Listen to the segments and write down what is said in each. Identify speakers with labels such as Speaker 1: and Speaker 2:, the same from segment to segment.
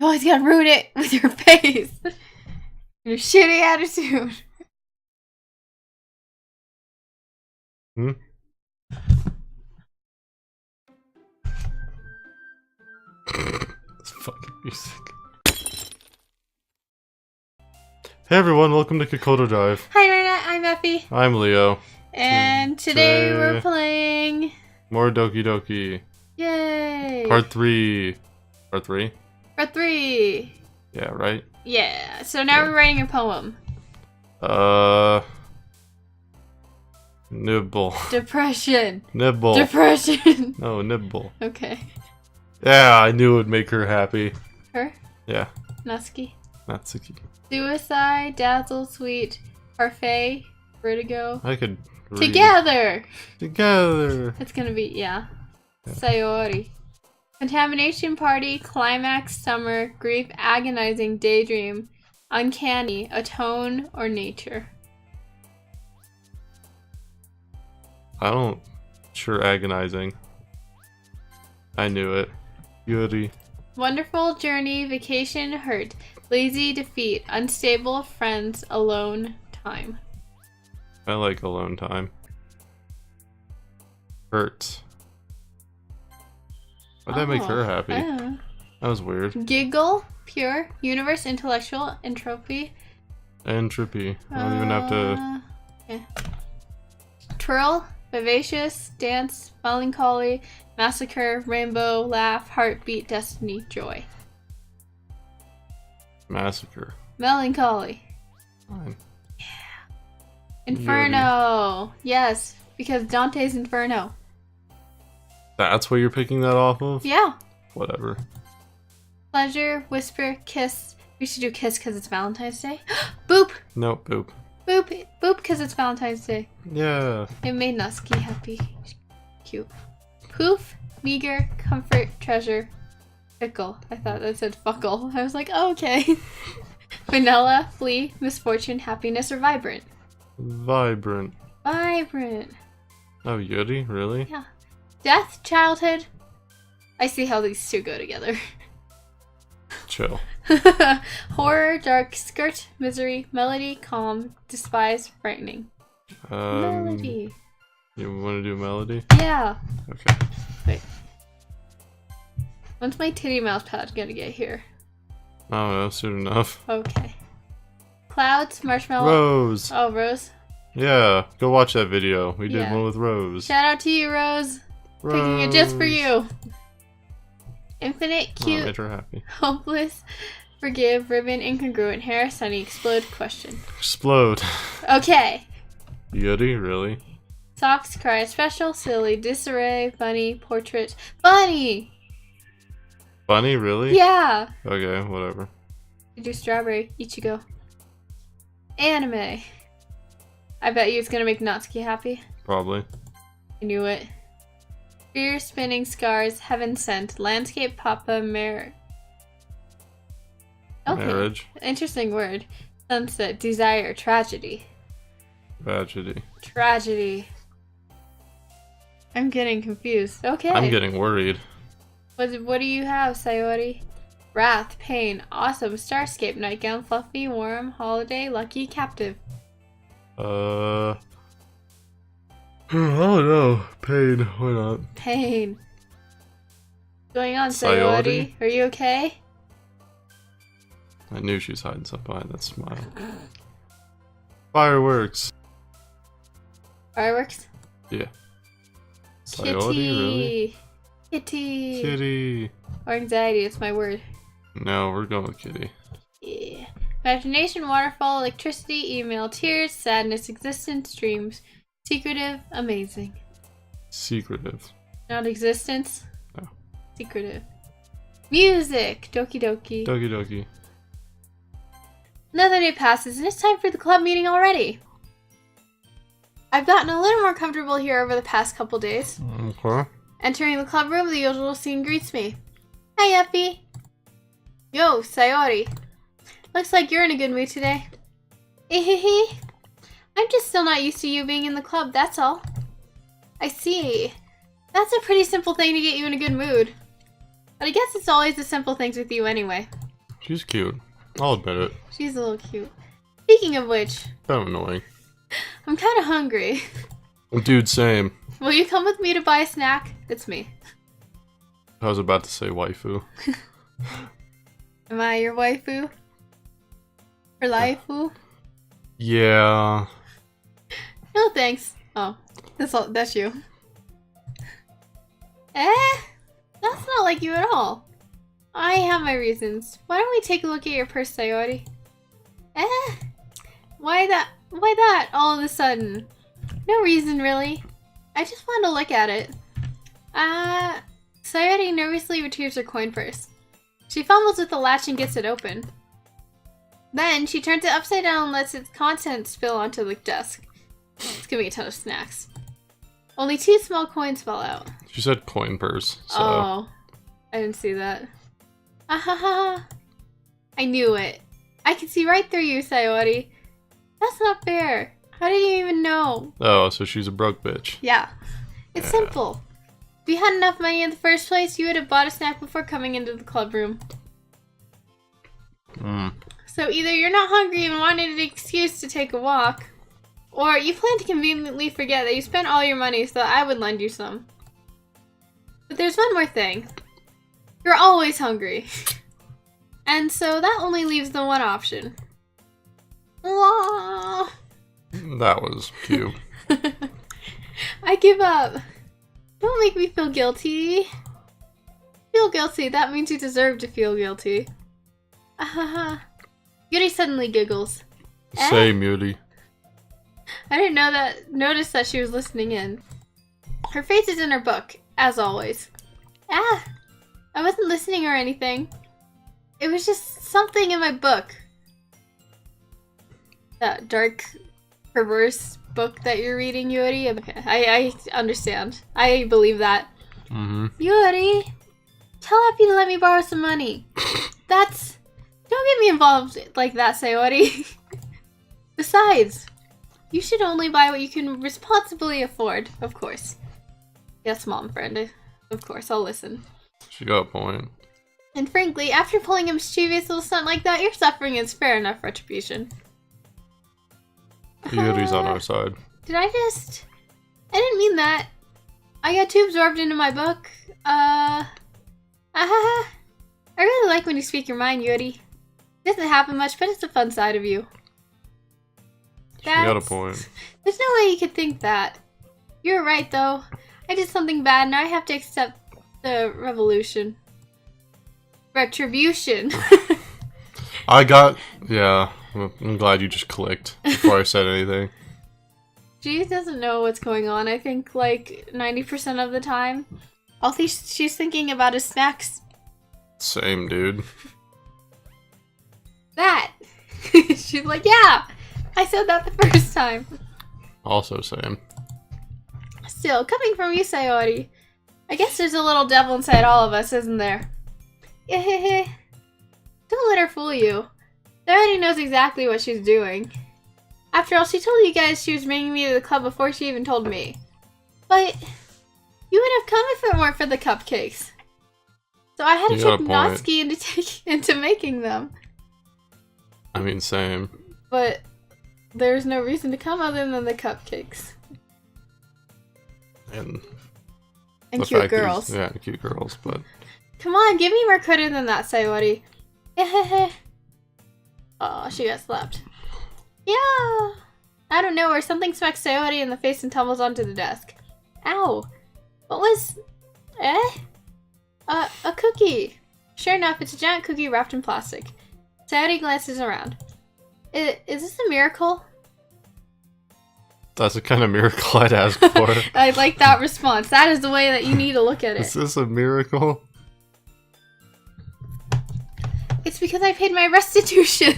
Speaker 1: You always gotta ruin it with your face. Your shitty attitude.
Speaker 2: Hmm? This fucking music. Hey everyone, welcome to Kokoda Drive.
Speaker 1: Hi Internet, I'm Effy.
Speaker 2: I'm Leo.
Speaker 1: And today we're playing...
Speaker 2: more Doki Doki.
Speaker 1: Yay!
Speaker 2: Part 3. Part 3?
Speaker 1: Part 3.
Speaker 2: Yeah, right?
Speaker 1: Yeah, so now we're writing a poem.
Speaker 2: Nibble.
Speaker 1: Depression.
Speaker 2: Nibble.
Speaker 1: Depression.
Speaker 2: No, nibble.
Speaker 1: Okay.
Speaker 2: Yeah, I knew it would make her happy.
Speaker 1: Her?
Speaker 2: Yeah.
Speaker 1: Natsuki.
Speaker 2: Natsuki.
Speaker 1: Suicide, Dazzle, Sweet, Parfait, Vertigo.
Speaker 2: I could read.
Speaker 1: Together!
Speaker 2: Together!
Speaker 1: It's gonna be, yeah. Sayori. Contamination Party, Climax, Summer, Grief, Agonizing, Daydream, Uncanny, Atone, or Nature.
Speaker 2: I don't... Sure, agonizing. I knew it. Yuri.
Speaker 1: Wonderful Journey, Vacation, Hurt, Lazy, Defeat, Unstable, Friends, Alone, Time.
Speaker 2: I like alone time. Hurt. Why'd that make her happy?
Speaker 1: I don't know.
Speaker 2: That was weird.
Speaker 1: Giggle, Pure, Universe, Intellectual, Entropy.
Speaker 2: Entropy. I don't even have to...
Speaker 1: Yeah. Twirl, Vivacious, Dance, Melancholy, Massacre, Rainbow, Laugh, Heartbeat, Destiny, Joy.
Speaker 2: Massacre.
Speaker 1: Melancholy.
Speaker 2: Fine.
Speaker 1: Inferno. Yes, because Dante's Inferno.
Speaker 2: That's what you're picking that off of?
Speaker 1: Yeah.
Speaker 2: Whatever.
Speaker 1: Pleasure, Whisper, Kiss. We should do Kiss because it's Valentine's Day. Boop.
Speaker 2: Nope, boop.
Speaker 1: Boop. Boop because it's Valentine's Day.
Speaker 2: Yeah.
Speaker 1: It made Natsuki happy. Cute. Poof, Meager, Comfort, Treasure, Fickle. I thought that said fuckle. I was like, oh, okay. Vanilla, Flee, Misfortune, Happiness, or Vibrant.
Speaker 2: Vibrant.
Speaker 1: Vibrant.
Speaker 2: Oh, Yuri? Really?
Speaker 1: Yeah. Death, Childhood. I see how these two go together.
Speaker 2: Chill.
Speaker 1: Horror, Dark, Skirt, Misery, Melody, Calm, Despise, Frightening. Melody.
Speaker 2: You want to do melody?
Speaker 1: Yeah.
Speaker 2: Okay.
Speaker 1: Wait. When's my titty mouse pad gonna get here?
Speaker 2: I don't know, soon enough.
Speaker 1: Okay. Clouds, Marshmallow.
Speaker 2: Rose!
Speaker 1: Oh, Rose.
Speaker 2: Yeah, go watch that video. We did
Speaker 1: Yeah.
Speaker 2: one with Rose.
Speaker 1: Shout out to you, Rose.
Speaker 2: Rose.
Speaker 1: Picking it just for you. Infinite,
Speaker 2: Oh,
Speaker 1: Cute,
Speaker 2: made her happy.
Speaker 1: Hopeless, Forgive, Ribbon, Incongruent, Hair, Sunny, Explode, Question.
Speaker 2: Explode.
Speaker 1: Okay.
Speaker 2: Yuri? Really?
Speaker 1: Socks, Cry, Special, Silly, Disarray, Bunny, Portrait. Bunny!
Speaker 2: Bunny? Really?
Speaker 1: Yeah!
Speaker 2: Okay, whatever.
Speaker 1: You do Strawberry, Ichigo. Anime. I bet you it's gonna make Natsuki happy.
Speaker 2: Probably.
Speaker 1: I knew it. Fear, Spinning, Scars, Heaven Sent, Landscape, Papa, Okay.
Speaker 2: Marriage.
Speaker 1: Interesting word. Sunset, Desire, Tragedy.
Speaker 2: Tragedy.
Speaker 1: Tragedy. I'm getting confused. Okay.
Speaker 2: I'm getting worried.
Speaker 1: What do you have, Sayori? Wrath, Pain, Awesome, Starscape, Nightgown, Fluffy, Warm, Holiday, Lucky, Captive.
Speaker 2: Oh no. Pain. Why not?
Speaker 1: Pain. What's going on,
Speaker 2: Sayori?
Speaker 1: Sayori? Are you okay?
Speaker 2: I knew she was hiding something behind that smile. Fireworks.
Speaker 1: Fireworks?
Speaker 2: Yeah.
Speaker 1: Kitty.
Speaker 2: Sayori, really?
Speaker 1: Kitty.
Speaker 2: Kitty.
Speaker 1: Or anxiety, it's my word.
Speaker 2: No, we're going with Kitty.
Speaker 1: Yeah. Imagination, Waterfall, Electricity, Email, Tears, Sadness, Existence, Dreams, Secretive, Amazing.
Speaker 2: Secretive.
Speaker 1: Not existence.
Speaker 2: No.
Speaker 1: Secretive. Music, Doki Doki.
Speaker 2: Doki Doki.
Speaker 1: Another day passes and it's time for the club meeting already. I've gotten a little more comfortable here over the past couple days.
Speaker 2: Okay.
Speaker 1: Entering the club room, the usual scene greets me. Hey, Effy. Yo, Sayori. Looks like you're in a good mood today. Hehehe. I'm just still not used to you being in the club, that's all. I see. That's a pretty simple thing to get you in a good mood. But I guess it's always the simple things with you anyway.
Speaker 2: She's cute. I'll admit it.
Speaker 1: She's a little cute. Speaking of which,
Speaker 2: Kind of annoying.
Speaker 1: I'm kind of hungry.
Speaker 2: Dude, same.
Speaker 1: Will you come with me to buy a snack? It's me.
Speaker 2: I was about to say waifu.
Speaker 1: Am I your waifu? Or laifu?
Speaker 2: Yeah.
Speaker 1: No thanks. Oh, that's you. That's not like you at all. I have my reasons. Why don't we take a look at your purse, Sayori? Why that all of a sudden? No reason, really. I just wanted to look at it. Sayori nervously retrieves her coin purse. She fumbles with the latch and gets it open. Then, she turns it upside down and lets its contents spill onto the desk. It's giving me a ton of snacks. Only 2 small coins fell out.
Speaker 2: She said coin purse, so...
Speaker 1: Oh, I didn't see that. Ahaha. I knew it. I can see right through you, Sayori. That's not fair. How did you even know?
Speaker 2: Oh, so she's a broke bitch.
Speaker 1: Yeah. It's simple. If you had enough money in the first place, you would have bought a snack before coming into the club room. So either you're not hungry and wanted an excuse to take a walk, or you plan to conveniently forget that you spent all your money so that I would lend you some. But there's one more thing. You're always hungry. And so that only leaves the one option. Aww.
Speaker 2: That was cute.
Speaker 1: I give up. Don't make me feel guilty. Feel guilty, that means you deserve to feel guilty. Yuri suddenly giggles.
Speaker 2: Same, Yuri.
Speaker 1: I didn't notice that she was listening in. Her face is in her book, as always. I wasn't listening or anything. It was just something in my book. That dark, perverse book that you're reading, Yuri. Okay, I understand. I believe that. Yuri, tell Effy to let me borrow some money. Don't get me involved like that, Sayori. Besides, you should only buy what you can responsibly afford, of course. Yes, mom friend. Of course, I'll listen.
Speaker 2: She got a point.
Speaker 1: And frankly, after pulling a mischievous little stunt like that, your suffering is fair enough retribution.
Speaker 2: Yuri's on our side.
Speaker 1: I didn't mean that. I got too absorbed into my book. I really like when you speak your mind, Yuri. It doesn't happen much, but it's a fun side of you.
Speaker 2: She got a point.
Speaker 1: There's no way you could think that. You're right, though. I did something bad, and I have to accept the retribution.
Speaker 2: Yeah, I'm glad you just clicked before I said anything.
Speaker 1: She doesn't know what's going on, I think, like, 90% of the time. All she's thinking about is snacks.
Speaker 2: Same, dude.
Speaker 1: That! She's like, yeah! I said that the first time.
Speaker 2: Also same.
Speaker 1: Still, coming from you, Sayori, I guess there's a little devil inside all of us, isn't there? Don't let her fool you. She already knows exactly what she's doing. After all, she told you guys she was bringing me to the club before she even told me. But you would have come if it weren't for the cupcakes. So I had to trick Natsuki into making them.
Speaker 2: I mean, same.
Speaker 1: But there's no reason to come other than the cupcakes.
Speaker 2: And
Speaker 1: cute girls.
Speaker 2: Yeah, cute girls, but...
Speaker 1: Come on, give me more credit than that, Sayori. Oh, she got slapped. Yeah! Out of nowhere, something smacks Sayori in the face and tumbles onto the desk. Ow! What was... A cookie! Sure enough, it's a giant cookie wrapped in plastic. Sayori glances around. Is this a miracle?
Speaker 2: That's the kind of miracle I'd ask for.
Speaker 1: I like that response. That is the way that you need to look at it.
Speaker 2: Is this a miracle?
Speaker 1: It's because I paid my restitution.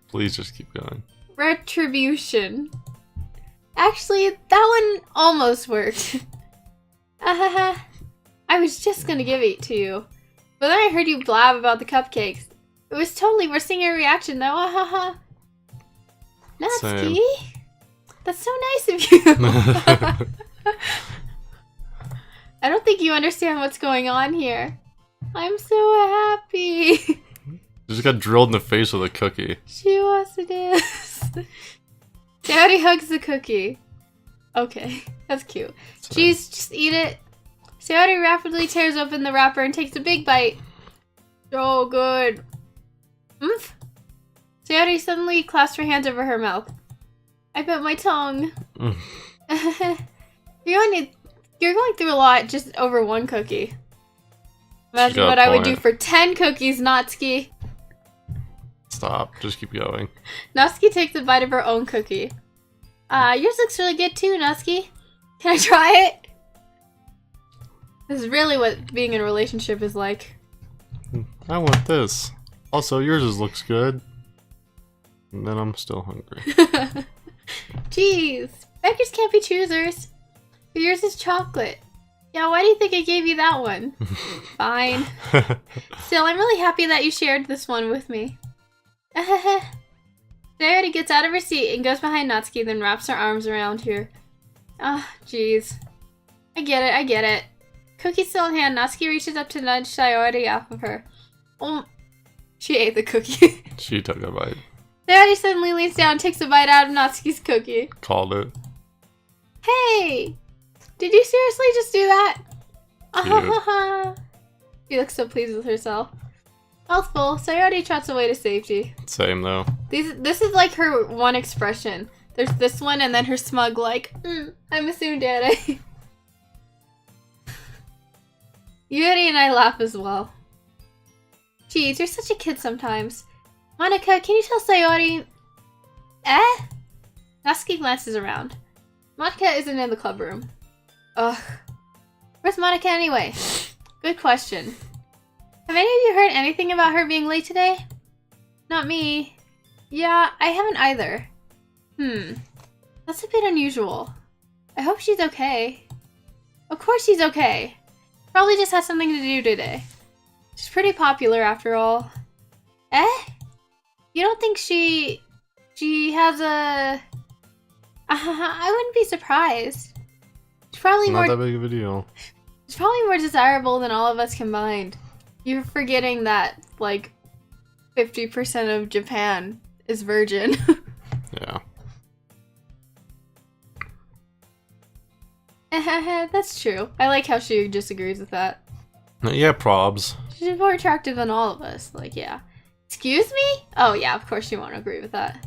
Speaker 2: Please just keep going.
Speaker 1: Retribution. Actually, that one almost worked. I was just gonna give it to you. But then I heard you blab about the cupcakes. It was totally worth seeing your reaction though. Natsuki? That's so nice of you. I don't think you understand what's going on here. I'm so happy.
Speaker 2: She just got drilled in the face with a cookie.
Speaker 1: She wants to dance. Daddy hugs the cookie. Okay, that's cute. Jeez, just eat it. Sayori rapidly tears open the wrapper and takes a big bite. So good. Oomph. Sayori suddenly clasped her hands over her mouth. I bit my tongue. You're going through a lot just over one cookie. Imagine what I would do for 10 cookies, Natsuki.
Speaker 2: Stop. Just keep going.
Speaker 1: Natsuki takes a bite of her own cookie. Yours looks really good too, Natsuki. Can I try it? This is really what being in a relationship is like.
Speaker 2: I want this. Also, yours looks good. And then I'm still hungry.
Speaker 1: Jeez. Beggars can't be choosers. But yours is chocolate. Yeah, why do you think I gave you that one? Fine. Still, I'm really happy that you shared this one with me. Sayori gets out of her seat and goes behind Natsuki, then wraps her arms around her. Ah, jeez. I get it. Cookie still in hand, Natsuki reaches up to nudge Sayori off of her. She ate the cookie.
Speaker 2: She took a bite.
Speaker 1: Sayori suddenly leans down and takes a bite out of Natsuki's cookie.
Speaker 2: Called it.
Speaker 1: Hey! Did you seriously just do that? She looks so pleased with herself. Mouthful, Sayori trots away to safety.
Speaker 2: Same though.
Speaker 1: This is like her one expression. There's this one and then her smug like, I'm a tsundere. Yuri and I laugh as well. Geez, you're such a kid sometimes. Monica, can you tell Sayori... Natsuki glances around. Monica isn't in the club room. Ugh. Where's Monica anyway? Good question. Have any of you heard anything about her being late today? Not me. Yeah, I haven't either. That's a bit unusual. I hope she's okay. Of course she's okay. Probably just has something to do today. She's pretty popular after all. You don't think she has a... I wouldn't be surprised. She's probably
Speaker 2: Not that big of a deal.
Speaker 1: She's probably more desirable than all of us combined. You're forgetting that, like, 50% of Japan is virgin.
Speaker 2: Yeah.
Speaker 1: That's true. I like how she disagrees with that.
Speaker 2: Yeah, probs.
Speaker 1: She's more attractive than all of us. Like, yeah. Excuse me? Oh, yeah, of course she won't agree with that.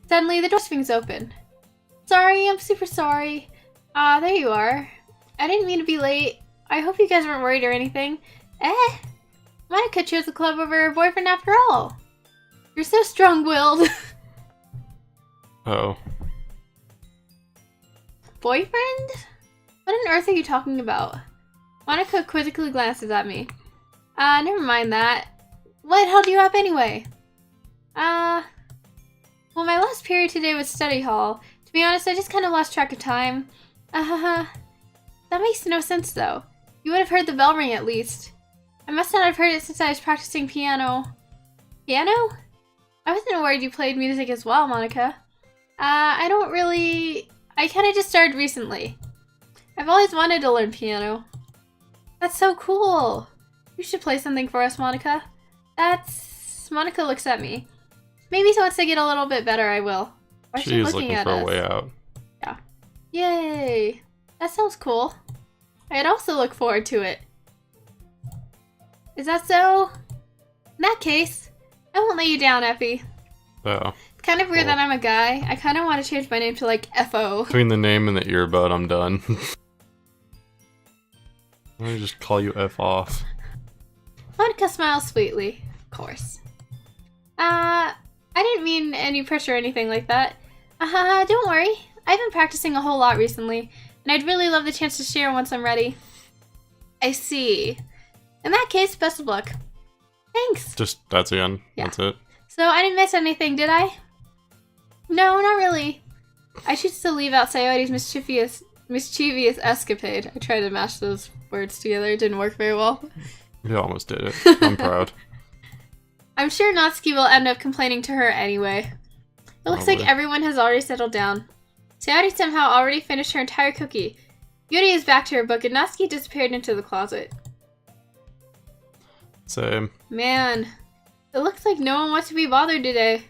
Speaker 1: Suddenly, the door swings open. Sorry, I'm super sorry. There you are. I didn't mean to be late. I hope you guys weren't worried or anything. Monica chose the club over her boyfriend after all. You're so strong-willed.
Speaker 2: Uh-oh.
Speaker 1: Boyfriend? What on earth are you talking about? Monica quizzically glances at me. Never mind that. What held you up anyway? Well, my last period today was study hall. To be honest, I just kind of lost track of time. That makes no sense, though. You would have heard the bell ring at least. I must not have heard it since I was practicing piano. Piano? I wasn't worried you played music as well, Monica. I kind of just started recently. I've always wanted to learn piano. That's so cool. You should play something for us, Monica. Monica looks at me. Maybe once I get a little bit better, I will. Why is she looking at us?
Speaker 2: She's looking for a way out.
Speaker 1: Yeah. Yay. That sounds cool. I'd also look forward to it. Is that so? In that case, I won't let you down, Effy.
Speaker 2: Oh.
Speaker 1: It's kind of weird that I'm a guy. I kind of want to change my name to, like, F.O.
Speaker 2: Between the name and the earbud, I'm done. Let me just call you F off.
Speaker 1: Monica smiles sweetly. Of course. I didn't mean any pressure or anything like that. Don't worry. I've been practicing a whole lot recently, and I'd really love the chance to share once I'm ready. I see. In that case, best of luck. Thanks.
Speaker 2: That's the end.
Speaker 1: Yeah.
Speaker 2: That's it.
Speaker 1: So, I didn't miss anything, did I? No, not really. I choose to leave out Sayori's mischievous escapade. I tried to mash those words together. It didn't work very well.
Speaker 2: You almost did it. I'm proud.
Speaker 1: I'm sure Natsuki will end up complaining to her anyway. It looks like everyone has already settled down. Sayori somehow already finished her entire cookie. Yuri is back to her book and Natsuki disappeared into the closet.
Speaker 2: Same.
Speaker 1: Man, it looks like no one wants to be bothered today.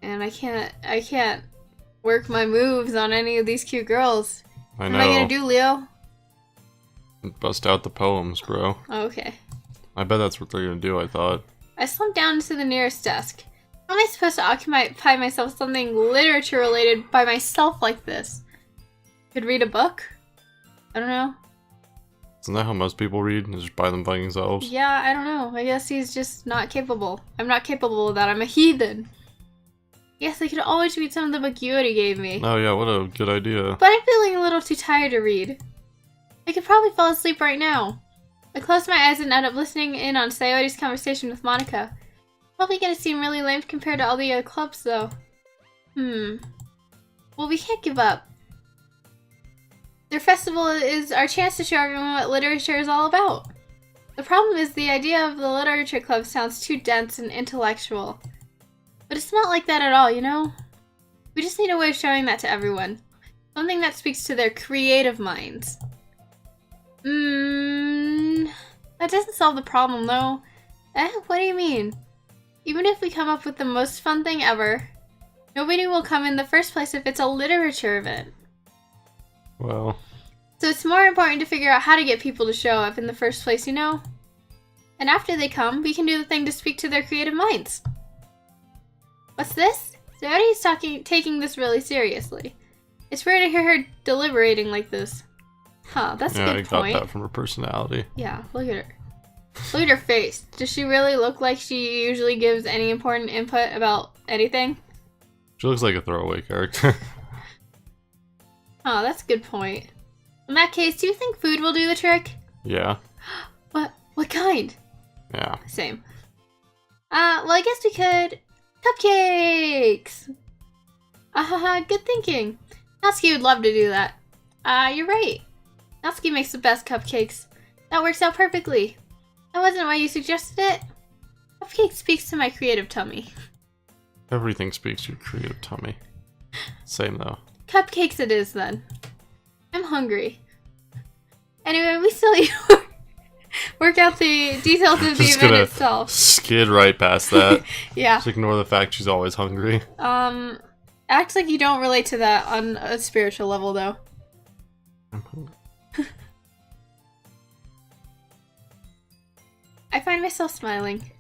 Speaker 1: And I can't work my moves on any of these cute girls.
Speaker 2: I
Speaker 1: What
Speaker 2: know.
Speaker 1: am I gonna do, Leo?
Speaker 2: Bust out the poems, bro.
Speaker 1: Okay.
Speaker 2: I bet that's what they're gonna do, I thought.
Speaker 1: I slumped down to the nearest desk. How am I supposed to occupy myself something literature related by myself like this? Could read a book? I don't know.
Speaker 2: Isn't that how most people read? Just buy them by themselves?
Speaker 1: Yeah, I don't know. I guess he's just not capable. I'm not capable of that. I'm a heathen. Yes, I could always read some of the book you already gave me.
Speaker 2: Oh yeah, what a good idea.
Speaker 1: But I'm feeling a little too tired to read. I could probably fall asleep right now. I closed my eyes and ended up listening in on Sayori's conversation with Monica. Probably gonna seem really lame compared to all the other clubs, though. Well, we can't give up. Their festival is our chance to show everyone what literature is all about. The problem is the idea of the literature club sounds too dense and intellectual. But it's not like that at all, you know? We just need a way of showing that to everyone. Something that speaks to their creative minds. That doesn't solve the problem, though. What do you mean? Even if we come up with the most fun thing ever, nobody will come in the first place if it's a literature event.
Speaker 2: Well,
Speaker 1: So it's more important to figure out how to get people to show up in the first place, you know? And after they come, we can do the thing to speak to their creative minds. What's this? Sayori's taking this really seriously. It's rare to hear her deliberating like this. Huh, that's a good point.
Speaker 2: I got that from her personality.
Speaker 1: Yeah, look at her. Look at her face. Does she really look like she usually gives any important input about anything?
Speaker 2: She looks like a throwaway character.
Speaker 1: Oh, that's a good point. In that case, do you think food will do the trick?
Speaker 2: Yeah.
Speaker 1: What kind?
Speaker 2: Yeah.
Speaker 1: Same. Well, I guess we could... Cupcakes! Good thinking. Natsuki would love to do that. You're right. Natsuki makes the best cupcakes. That works out perfectly. That wasn't why you suggested it. Cupcake speaks to my creative tummy.
Speaker 2: Everything speaks to your creative tummy. Same though.
Speaker 1: Cupcakes it is then. I'm hungry. Anyway, we still need to work out the details of the
Speaker 2: Just
Speaker 1: event
Speaker 2: gonna
Speaker 1: itself.
Speaker 2: skid right past that.
Speaker 1: Yeah.
Speaker 2: Just ignore the fact she's always hungry.
Speaker 1: Act like you don't relate to that on a spiritual level, though.
Speaker 2: I'm hungry.
Speaker 1: I find myself smiling.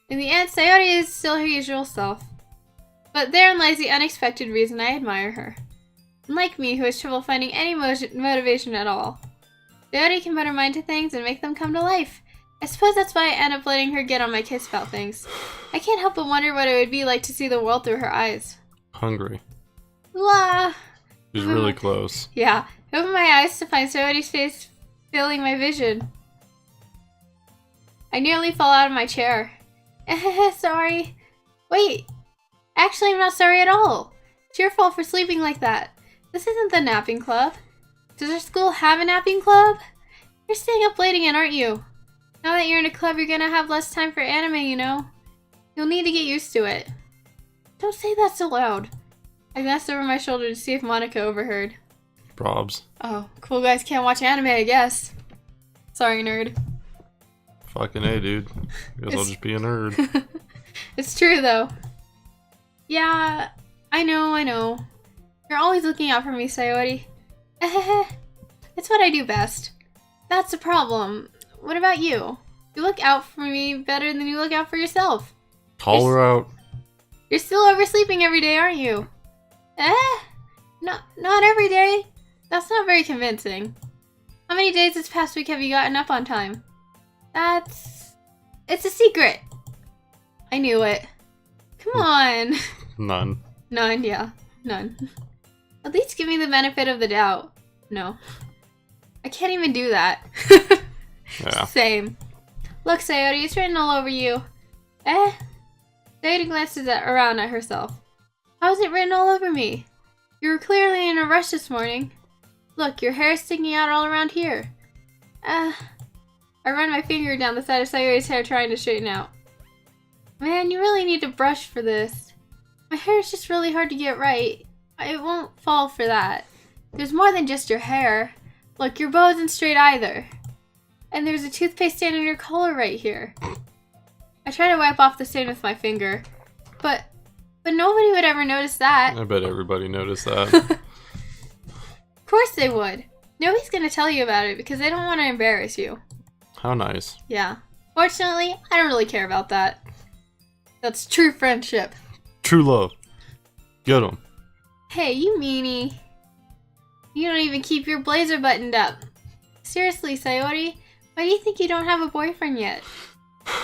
Speaker 1: In the end, Sayori is still her usual self. But therein lies the unexpected reason I admire her. Unlike me, who has trouble finding any motivation at all. Sayori can put her mind to things and make them come to life. I suppose that's why I end up letting her get on my case about things. I can't help but wonder what it would be like to see the world through her eyes.
Speaker 2: Hungry.
Speaker 1: La.
Speaker 2: She's really close.
Speaker 1: Yeah, I open my eyes to find Sayori's face filling my vision. I nearly fall out of my chair. Sorry. Wait. Actually, I'm not sorry at all. It's your fault for sleeping like that. This isn't the napping club. Does our school have a napping club? You're staying up late again, aren't you? Now that you're in a club, you're gonna have less time for anime, you know? You'll need to get used to it. Don't say that so loud. I glanced over my shoulder to see if Monica overheard.
Speaker 2: Probs.
Speaker 1: Oh, cool guys can't watch anime, I guess. Sorry, nerd.
Speaker 2: Fucking A, dude. Guess I'll just be a nerd.
Speaker 1: It's true, though. Yeah, I know. You're always looking out for me, Sayori. It's what I do best. That's the problem. What about you? You look out for me better than you look out for yourself.
Speaker 2: Call her out.
Speaker 1: You're still oversleeping every day, aren't you? Not every day. That's not very convincing. How many days this past week have you gotten up on time? It's a secret. I knew it. Come on.
Speaker 2: None.
Speaker 1: None, yeah. None. At least give me the benefit of the doubt. No. I can't even do that.
Speaker 2: Yeah.
Speaker 1: Same. Look, Sayori, it's written all over you. Sayori glances around at herself. How is it written all over me? You were clearly in a rush this morning. Look, your hair is sticking out all around here. I run my finger down the side of Sayori's hair trying to straighten out. Man, you really need to brush for this. My hair is just really hard to get right. It won't fall for that. There's more than just your hair. Look, your bow isn't straight either. And there's a toothpaste stain in your collar right here. I try to wipe off the stain with my finger. But nobody would ever notice that.
Speaker 2: I bet everybody noticed that.
Speaker 1: Of course they would. Nobody's gonna tell you about it because they don't want to embarrass you.
Speaker 2: How nice.
Speaker 1: Yeah. Fortunately, I don't really care about that. That's true friendship.
Speaker 2: True love. Get 'em.
Speaker 1: Hey, you meanie. You don't even keep your blazer buttoned up. Seriously, Sayori, why do you think you don't have a boyfriend yet?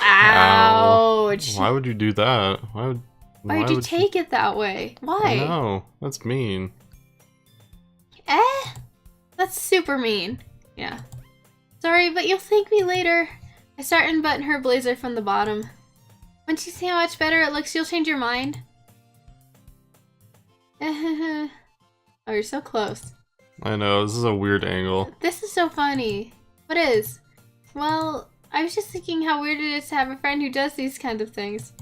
Speaker 1: Ouch.
Speaker 2: Why would you do that? Why
Speaker 1: would you take it that way? Why?
Speaker 2: No, that's mean.
Speaker 1: That's super mean. Yeah. Sorry, but you'll thank me later. I start and button her blazer from the bottom. Once you see how much better it looks, you'll change your mind. Oh, you're so close.
Speaker 2: I know, this is a weird angle.
Speaker 1: This is so funny. What is? Well, I was just thinking how weird it is to have a friend who does these kinds of things.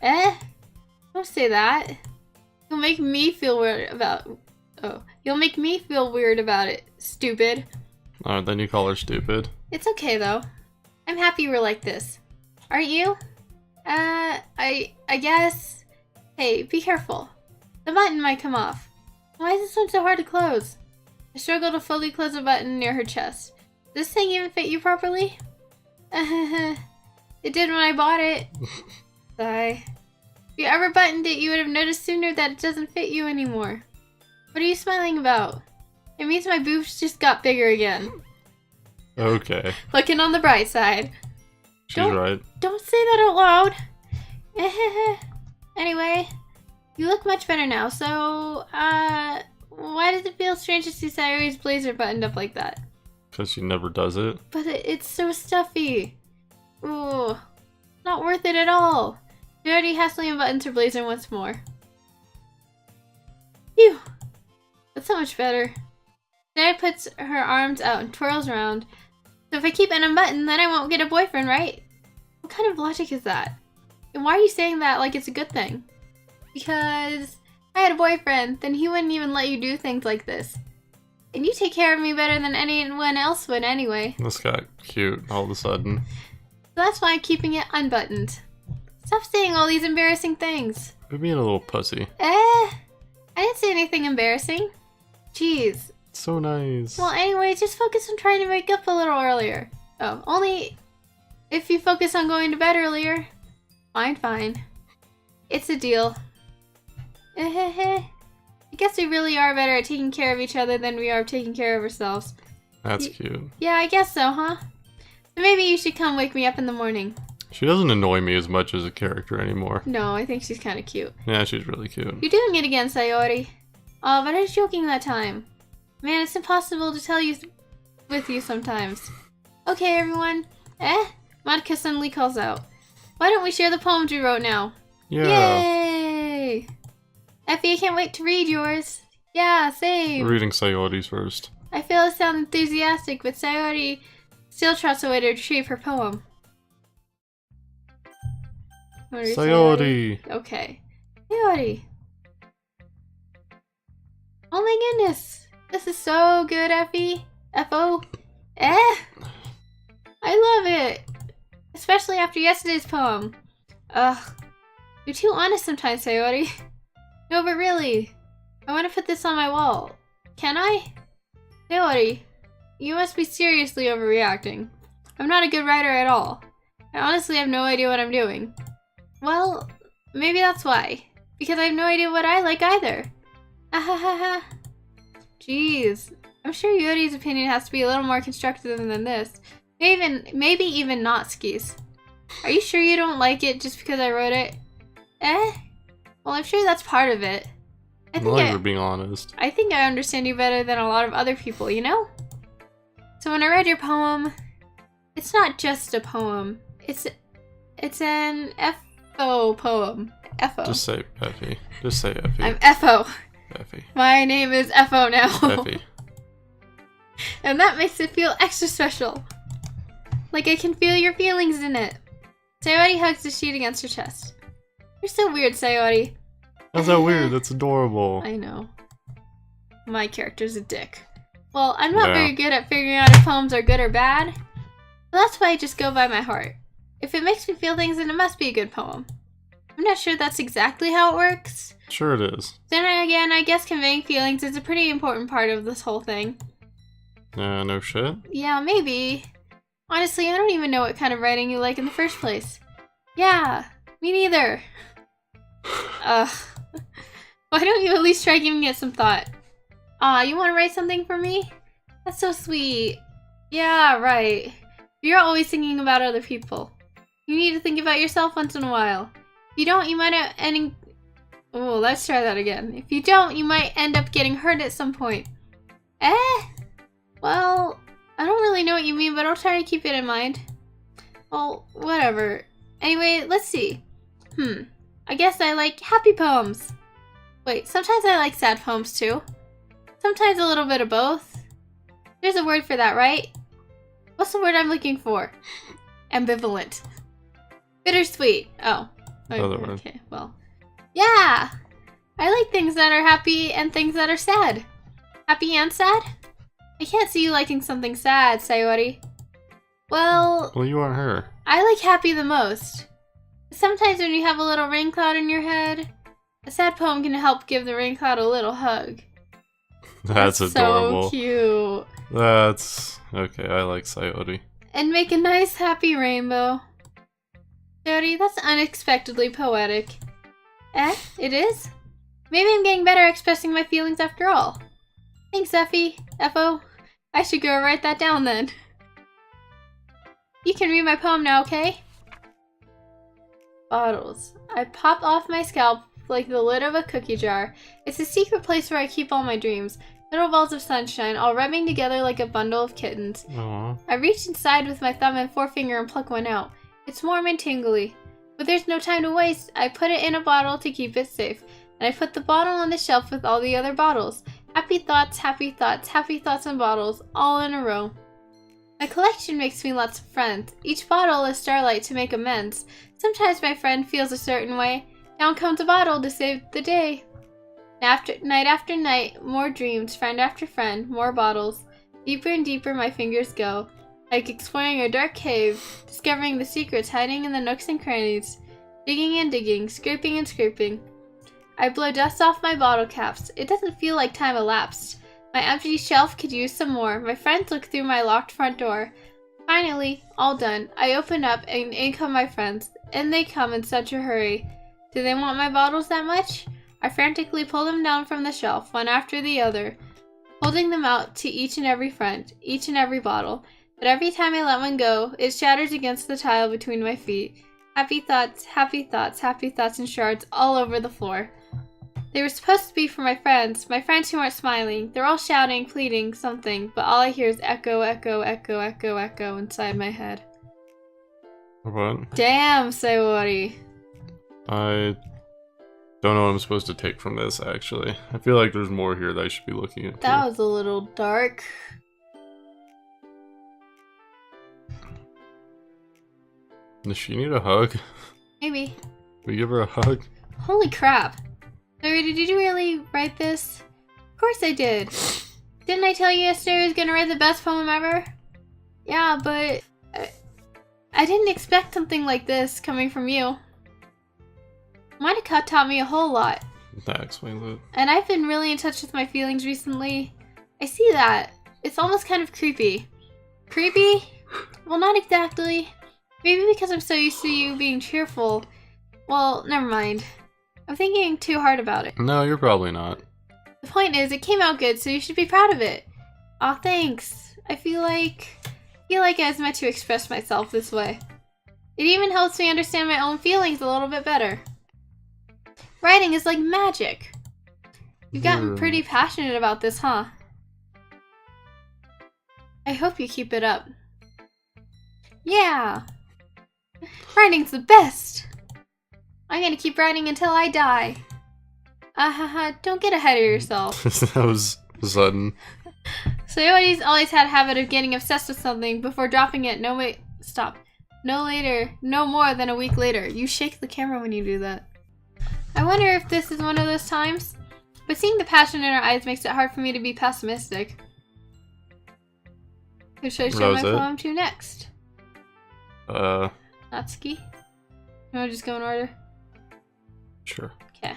Speaker 1: Don't say that. You'll make me feel weird about... Oh, you'll make me feel weird about it, stupid.
Speaker 2: Alright, then you call her stupid.
Speaker 1: It's okay, though. I'm happy we're like this. Aren't you? I guess... Hey, be careful. The button might come off. Why is this one so hard to close? I struggle to fully close a button near her chest. Does this thing even fit you properly? It did when I bought it. Sigh. If you ever buttoned it, you would have noticed sooner that it doesn't fit you anymore. What are you smiling about? It means my boobs just got bigger again.
Speaker 2: Okay.
Speaker 1: Looking on the bright side.
Speaker 2: She's right.
Speaker 1: Don't say that out loud. Anyway, you look much better now, so, why does it feel strange to see Sayori's blazer buttoned up like that?
Speaker 2: Because she never does it.
Speaker 1: But it's so stuffy. Ooh, not worth it at all. She already hastily unbuttons her blazer once more. Phew, that's so much better. Sarah puts her arms out and twirls around. So if I keep it unbuttoned, then I won't get a boyfriend, right? What kind of logic is that? And why are you saying that like it's a good thing? Because if I had a boyfriend, then he wouldn't even let you do things like this. And you take care of me better than anyone else would anyway.
Speaker 2: This got cute all of a sudden.
Speaker 1: So that's why I'm keeping it unbuttoned. Stop saying all these embarrassing things.
Speaker 2: You're being a little pussy.
Speaker 1: I didn't say anything embarrassing. Jeez.
Speaker 2: So nice.
Speaker 1: Well, anyway, just focus on trying to wake up a little earlier. Oh, only if you focus on going to bed earlier. Fine. It's a deal. I guess we really are better at taking care of each other than we are taking care of ourselves.
Speaker 2: That's cute.
Speaker 1: Yeah, I guess so, huh? So maybe you should come wake me up in the morning.
Speaker 2: She doesn't annoy me as much as a character anymore.
Speaker 1: No, I think she's kind of cute.
Speaker 2: Yeah, she's really cute.
Speaker 1: You're doing it again, Sayori. Oh, but I was joking that time. Man, it's impossible to tell you with you sometimes. Okay, everyone. Monica suddenly calls out. Why don't we share the poems we wrote now?
Speaker 2: Yeah.
Speaker 1: Yay! Effy, I can't wait to read yours. Yeah, same.
Speaker 2: We're reading Sayori's first.
Speaker 1: I feel I sound enthusiastic, but Sayori still trots away to retrieve her poem.
Speaker 2: Sayori!
Speaker 1: Okay. Sayori. Oh my goodness. This is so good, Effy. F-O. I love it. Especially after yesterday's poem. Ugh. You're too honest sometimes, Sayori. No, but really. I want to put this on my wall. Can I? Sayori, you must be seriously overreacting. I'm not a good writer at all. I honestly have no idea what I'm doing. Well, maybe that's why. Because I have no idea what I like either. Ahahaha. Jeez. I'm sure Yuri's opinion has to be a little more constructive than this. Maybe even not skis. Are you sure you don't like it just because I wrote it? Well, I'm sure that's part of it. I think
Speaker 2: we're being honest.
Speaker 1: I think I understand you better than a lot of other people, you know? So when I read your poem, it's not just a poem. It's an F-O poem. F-O.
Speaker 2: Just say Effy. Just say Effy.
Speaker 1: I'm F-O.
Speaker 2: Effy.
Speaker 1: My name is F-O now.
Speaker 2: Effy.
Speaker 1: And that makes it feel extra special. Like I can feel your feelings in it. Sayori hugs the sheet against her chest. You're so weird, Sayori.
Speaker 2: That's so weird. That's adorable.
Speaker 1: I know. My character's a dick. Well, I'm not very good at figuring out if poems are good or bad. So that's why I just go by my heart. If it makes me feel things, then it must be a good poem. I'm not sure that's exactly how it works.
Speaker 2: Sure it is.
Speaker 1: Then again, I guess conveying feelings is a pretty important part of this whole thing.
Speaker 2: No shit?
Speaker 1: Yeah, maybe. Honestly, I don't even know what kind of writing you like in the first place. Yeah, me neither. Ugh. Why don't you at least try giving it some thought? Aw, you want to write something for me? That's so sweet. Yeah, right. You're always thinking about other people. You need to think about yourself once in a while. If you don't, you might end... Oh, let's try that again. If you don't, you might end up getting hurt at some point. Well, I don't really know what you mean, but I'll try to keep it in mind. Well, whatever. Anyway, let's see. I guess I like happy poems. Wait, sometimes I like sad poems too. Sometimes a little bit of both. There's a word for that, right? What's the word I'm looking for? Ambivalent. Bittersweet. Oh.
Speaker 2: Other word.
Speaker 1: Okay, well. Yeah! I like things that are happy and things that are sad. Happy and sad? I can't see you liking something sad, Sayori. Well,
Speaker 2: Well, you aren't her.
Speaker 1: I like happy the most. Sometimes when you have a little rain cloud in your head, a sad poem can help give the rain cloud a little hug.
Speaker 2: That's adorable.
Speaker 1: So cute.
Speaker 2: That's... Okay, I like Sayori.
Speaker 1: And make a nice happy rainbow. Jody, that's unexpectedly poetic. It is? Maybe I'm getting better at expressing my feelings after all. Thanks, Effy. Effo. I should go write that down then. You can read my poem now, okay? Bottles. I pop off my scalp like the lid of a cookie jar. It's a secret place where I keep all my dreams. Little balls of sunshine, all rubbing together like a bundle of kittens.
Speaker 2: Aww.
Speaker 1: I reach inside with my thumb and forefinger and pluck one out. It's warm and tingly. But there's no time to waste. I put it in a bottle to keep it safe. And I put the bottle on the shelf with all the other bottles. Happy thoughts, happy thoughts, happy thoughts and bottles, all in a row. My collection makes me lots of friends. Each bottle is starlight to make amends. Sometimes my friend feels a certain way. Down comes a bottle to save the day. Night after night, more dreams, friend after friend, more bottles. Deeper and deeper my fingers go, like exploring a dark cave, discovering the secrets hiding in the nooks and crannies. Digging and digging, scraping and scraping. I blow dust off my bottle caps. It doesn't feel like time elapsed. My empty shelf could use some more. My friends look through my locked front door. Finally, all done. I open up and in come my friends. And they come in such a hurry. Do they want my bottles that much? I frantically pull them down from the shelf, one after the other, holding them out to each and every friend, each and every bottle. But every time I let one go, it shatters against the tile between my feet. Happy thoughts, happy thoughts, happy thoughts in shards all over the floor. They were supposed to be for my friends who aren't smiling. They're all shouting, pleading, something, but all I hear is echo, echo, echo, echo, echo inside my head.
Speaker 2: What?
Speaker 1: Damn, Sayori.
Speaker 2: I don't know what I'm supposed to take from this, actually. I feel like there's more here that I should be looking at.
Speaker 1: That was a little dark.
Speaker 2: Does she need a hug?
Speaker 1: Maybe.
Speaker 2: We give her a hug?
Speaker 1: Holy crap. Sayori, did you really write this? Of course I did. Didn't I tell you yesterday I was gonna write the best poem ever? Yeah, but I didn't expect something like this coming from you. Monica taught me a whole lot.
Speaker 2: That explains it.
Speaker 1: And I've been really in touch with my feelings recently. I see that. It's almost kind of creepy. Creepy? Well, not exactly. Maybe because I'm so used to you being cheerful. Well, never mind. I'm thinking too hard about it.
Speaker 2: No, you're probably not.
Speaker 1: The point is, it came out good, so you should be proud of it. Aw, thanks. I feel like I was meant to express myself this way. It even helps me understand my own feelings a little bit better. Writing is like magic. You've gotten pretty passionate about this, huh? I hope you keep it up. Yeah! Writing's the best! I'm gonna keep writing until I die. Don't get ahead of yourself.
Speaker 2: That was sudden.
Speaker 1: Sayori's always had a habit of getting obsessed with something before dropping it. No more than a week later. You shake the camera when you do that. I wonder if this is one of those times, but seeing the passion in her eyes makes it hard for me to be pessimistic. Who should I show my poem to next? Natsuki? You wanna just go in order?
Speaker 2: Sure.
Speaker 1: Okay.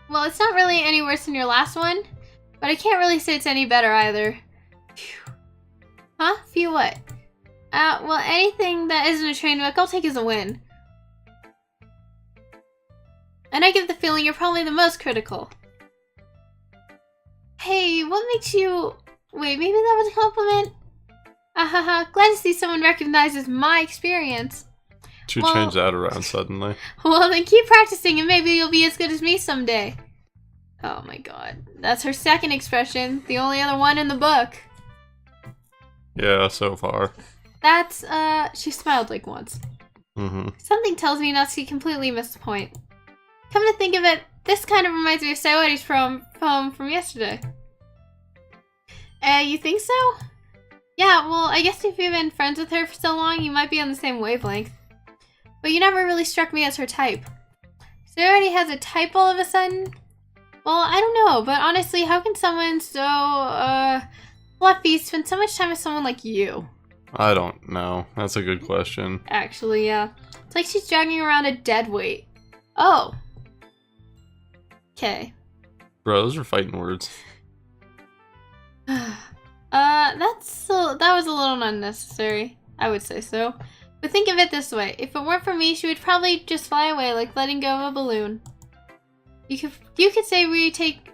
Speaker 1: Well, it's not really any worse than your last one, but I can't really say it's any better either. Phew. Huh? Phew what? Well, anything that isn't a train wreck, I'll take as a win. And I get the feeling you're probably the most critical. Hey, what makes you... Wait, maybe that was a compliment? Ahaha, glad to see someone recognizes my experience.
Speaker 2: She changed that around suddenly.
Speaker 1: Well, then keep practicing and maybe you'll be as good as me someday. Oh my god. That's her second expression, the only other one in the book.
Speaker 2: Yeah, so far.
Speaker 1: That's, she smiled like once.
Speaker 2: Mm-hmm.
Speaker 1: Something tells me Natsuki completely missed the point. Come to think of it, this kind of reminds me of Sayori's poem from yesterday. You think so? Yeah, well, I guess if you've been friends with her for so long, you might be on the same wavelength. But you never really struck me as her type. Sayori has a type all of a sudden? Well, I don't know, but honestly, how can someone so, fluffy spend so much time with someone like you?
Speaker 2: I don't know. That's a good question.
Speaker 1: Actually, yeah. It's like she's dragging around a dead weight. Oh. Okay.
Speaker 2: Bro, those are fighting words.
Speaker 1: That was a little unnecessary. I would say so. But think of it this way. If it weren't for me, she would probably just fly away like letting go of a balloon. You could say we each take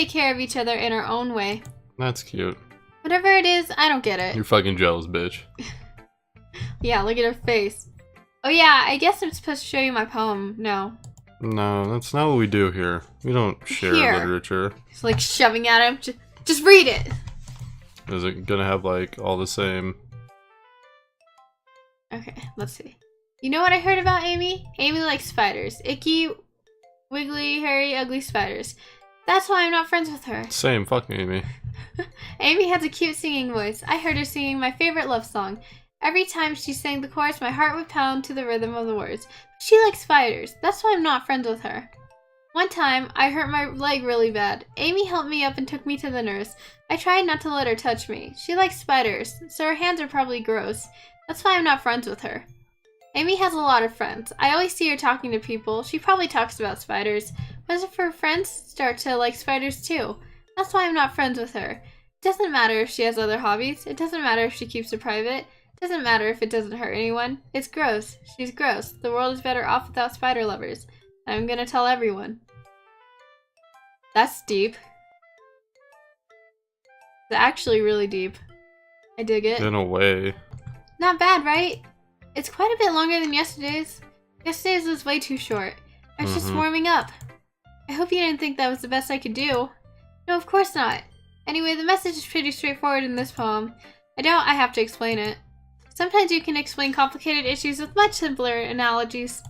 Speaker 1: care of each other in our own way.
Speaker 2: That's cute.
Speaker 1: Whatever it is, I don't get it.
Speaker 2: You're fucking jealous, bitch.
Speaker 1: Yeah, look at her face. Oh yeah, I guess I'm supposed to show you my poem. No.
Speaker 2: No, that's not what we do here. We don't share literature.
Speaker 1: It's like shoving at him. Just read it.
Speaker 2: Is it gonna have like all the same?
Speaker 1: Okay, let's see. You know what I heard about Amy? Amy likes spiders. Icky, wiggly, hairy, ugly spiders. That's why I'm not friends with her.
Speaker 2: Same, fuck Amy.
Speaker 1: Amy has a cute singing voice. I heard her singing my favorite love song. Every time she sang the chorus, my heart would pound to the rhythm of the words. She likes spiders. That's why I'm not friends with her. One time, I hurt my leg really bad. Amy helped me up and took me to the nurse. I tried not to let her touch me. She likes spiders, so her hands are probably gross. That's why I'm not friends with her. Amy has a lot of friends. I always see her talking to people. She probably talks about spiders. But if her friends start to like spiders too. That's why I'm not friends with her. It doesn't matter if she has other hobbies. It doesn't matter if she keeps it private. It doesn't matter if it doesn't hurt anyone. It's gross. She's gross. The world is better off without spider lovers. I'm gonna tell everyone. That's deep. It's actually really deep. I dig it.
Speaker 2: In a way.
Speaker 1: Not bad, right? It's quite a bit longer than yesterday's. Yesterday's was way too short. I was just warming up. I hope you didn't think that was the best I could do. No, of course not. Anyway, the message is pretty straightforward in this poem. I doubt I have to explain it. Sometimes you can explain complicated issues with much simpler analogies.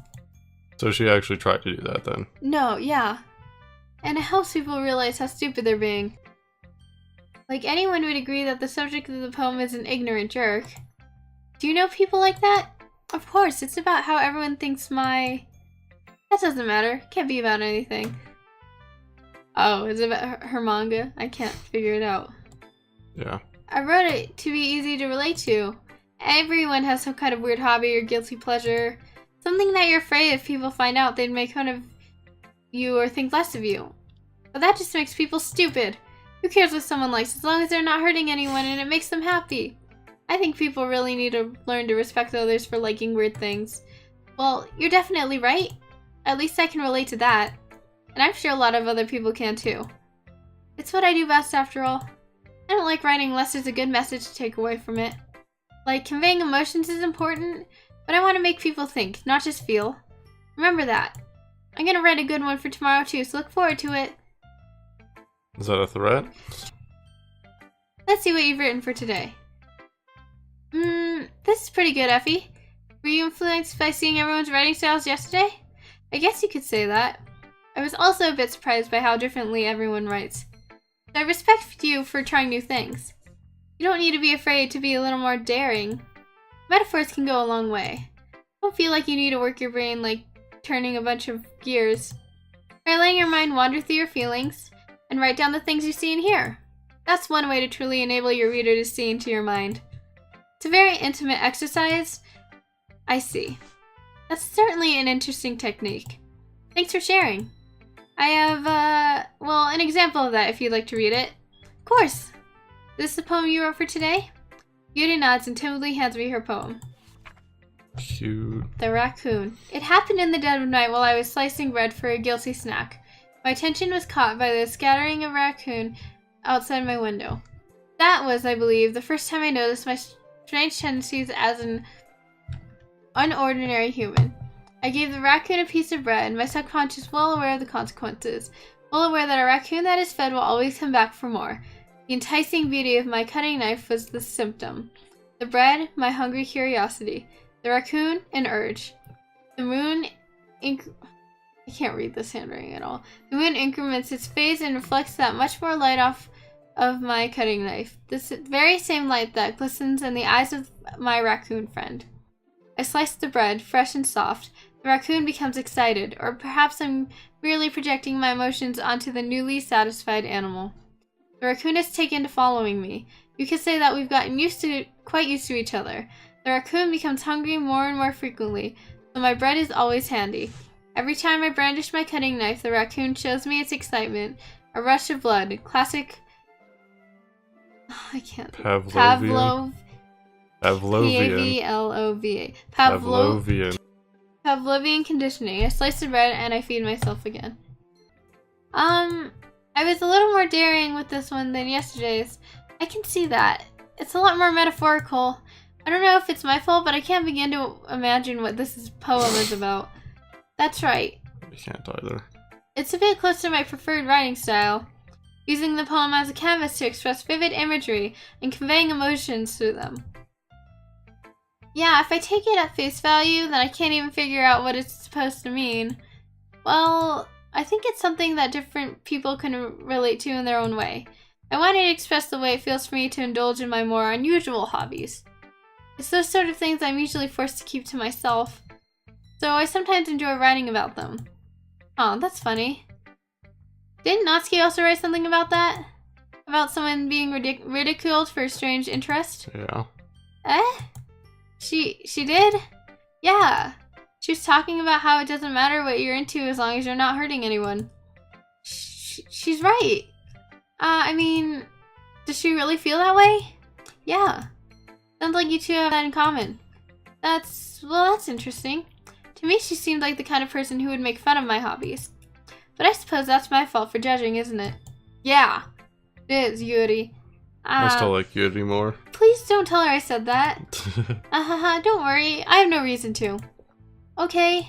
Speaker 2: So she actually tried to do that then?
Speaker 1: No, yeah. And it helps people realize how stupid they're being. Like, anyone would agree that the subject of the poem is an ignorant jerk. Do you know people like that? Of course, it's about how everyone thinks my... That doesn't matter. Can't be about anything. Oh, is it about her manga? I can't figure it out.
Speaker 2: Yeah.
Speaker 1: I wrote it to be easy to relate to. Everyone has some kind of weird hobby or guilty pleasure. Something that you're afraid if people find out they'd make fun of you or think less of you. But that just makes people stupid. Who cares what someone likes as long as they're not hurting anyone and it makes them happy? I think people really need to learn to respect others for liking weird things. Well, you're definitely right. At least I can relate to that. And I'm sure a lot of other people can too. It's what I do best after all. I don't like writing unless there's a good message to take away from it. Like, conveying emotions is important, but I want to make people think, not just feel. Remember that. I'm gonna write a good one for tomorrow too, so look forward to it.
Speaker 2: Is that a threat?
Speaker 1: Let's see what you've written for today. This is pretty good, Effy. Were you influenced by seeing everyone's writing styles yesterday? I guess you could say that. I was also a bit surprised by how differently everyone writes. So I respect you for trying new things. You don't need to be afraid to be a little more daring. Metaphors can go a long way. Don't feel like you need to work your brain like turning a bunch of gears. Try letting your mind wander through your feelings and write down the things you see and hear. That's one way to truly enable your reader to see into your mind. It's a very intimate exercise. I see. That's certainly an interesting technique. Thanks for sharing. I have, well, an example of that if you'd like to read it. Of course. Is this the poem you wrote for today? Beauty nods and timidly hands me her poem.
Speaker 2: Cute.
Speaker 1: The raccoon. It happened in the dead of night while I was slicing bread for a guilty snack. My attention was caught by the scattering of raccoon outside my window. That was, I believe, the first time I noticed my strange tendencies as an unordinary human. I gave the raccoon a piece of bread, my subconscious well aware of the consequences, well aware that a raccoon that is fed will always come back for more. The enticing beauty of my cutting knife was the symptom. The bread, my hungry curiosity. The raccoon, an urge. The moon I can't read this handwriting at all. The moon increments its phase and reflects that much more light off of my cutting knife. This very same light that glistens in the eyes of my raccoon friend. I slice the bread, fresh and soft. The raccoon becomes excited, or perhaps I'm merely projecting my emotions onto the newly satisfied animal. The raccoon has taken to following me. You could say that we've gotten quite used to each other. The raccoon becomes hungry more and more frequently, so my bread is always handy. Every time I brandish my cutting knife, the raccoon shows me its excitement. A rush of blood. Classic... I can't...
Speaker 2: Pavlovian.
Speaker 1: Pavlova.
Speaker 2: Pavlovian.
Speaker 1: Pavlovian conditioning. I slice the bread and I feed myself again. I was a little more daring with this one than yesterday's. I can see that. It's a lot more metaphorical. I don't know if it's my fault, but I can't begin to imagine what this poem is about. That's right.
Speaker 2: I can't either.
Speaker 1: It's a bit close to my preferred writing style, using the poem as a canvas to express vivid imagery and conveying emotions through them. Yeah, if I take it at face value, then I can't even figure out what it's supposed to mean. Well, I think it's something that different people can relate to in their own way. I wanted to express the way it feels for me to indulge in my more unusual hobbies. It's those sort of things I'm usually forced to keep to myself, so I sometimes enjoy writing about them. Oh, that's funny. Didn't Natsuki also write something about that? About someone being ridiculed for a strange interest?
Speaker 2: Yeah.
Speaker 1: Eh? She did? Yeah. She was talking about how it doesn't matter what you're into as long as you're not hurting anyone. She's right. I mean, does she really feel that way? Yeah. Sounds like you two have that in common. That's interesting. To me, she seemed like the kind of person who would make fun of my hobbies. But I suppose that's my fault for judging, isn't it? Yeah. It is, Yuri.
Speaker 2: I still like Yuri more.
Speaker 1: Please don't tell her I said that. Don't worry. I have no reason to. Okay.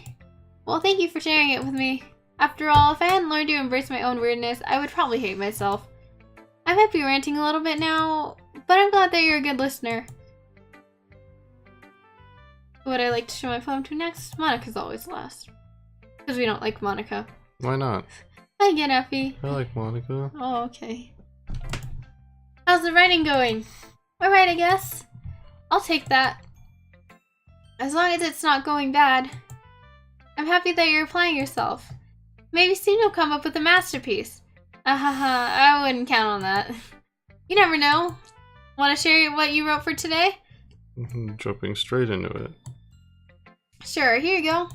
Speaker 1: Well, thank you for sharing it with me. After all, if I hadn't learned to embrace my own weirdness, I would probably hate myself. I might be ranting a little bit now, but I'm glad that you're a good listener. Who would I like to show my poem to next? Monica's always last. Because we don't like Monica.
Speaker 2: Why not?
Speaker 1: Hi again, Effy.
Speaker 2: I like Monica.
Speaker 1: Oh, okay. How's the writing going? Alright, I guess. I'll take that. As long as it's not going bad. I'm happy that you're applying yourself. Maybe soon you'll come up with a masterpiece. I wouldn't count on that. You never know. Want to share what you wrote for today?
Speaker 2: Jumping straight into it.
Speaker 1: Sure, here you go.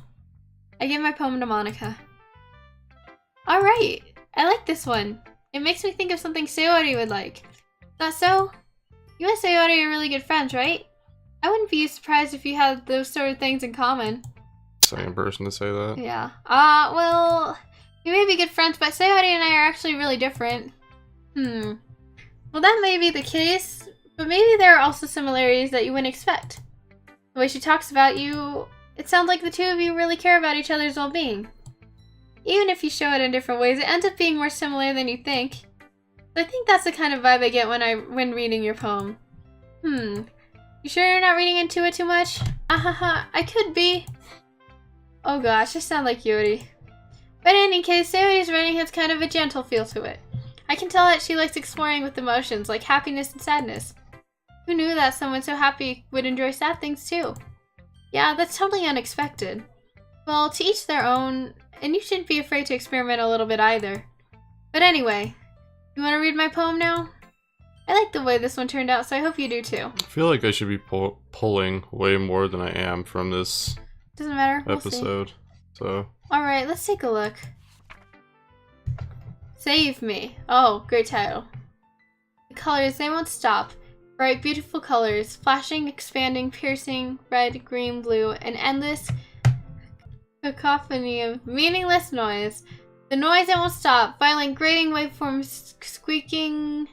Speaker 1: I give my poem to Monica. Alright, I like this one. It makes me think of something Sayori would like. Is that so? You and Sayori are really good friends, right? I wouldn't be surprised if you had those sort of things in common.
Speaker 2: Second person to say that.
Speaker 1: Yeah. Well, we may be good friends, but Sayori and I are actually really different. Well, that may be the case, but maybe there are also similarities that you wouldn't expect. The way she talks about you, it sounds like the two of you really care about each other's well-being. Even if you show it in different ways, it ends up being more similar than you think. But I think that's the kind of vibe I get when reading your poem. You sure you're not reading into it too much? I could be. Oh gosh, I sound like Yuri. But in any case, Sayori's writing has kind of a gentle feel to it. I can tell that she likes exploring with emotions like happiness and sadness. Who knew that someone so happy would enjoy sad things too? Yeah, that's totally unexpected. Well, to each their own, and you shouldn't be afraid to experiment a little bit either. But anyway, you want to read my poem now? I like the way this one turned out, so I hope you do too.
Speaker 2: I feel like I should be pulling way more than I am from this
Speaker 1: Doesn't matter. We'll
Speaker 2: episode.
Speaker 1: See.
Speaker 2: So.
Speaker 1: Alright, let's take a look. Save Me. Oh, great title. The colors, they won't stop. Bright, beautiful colors. Flashing, expanding, piercing, red, green, blue. An endless cacophony of meaningless noise. The noise that won't stop. Violent, grating waveforms, squeaking,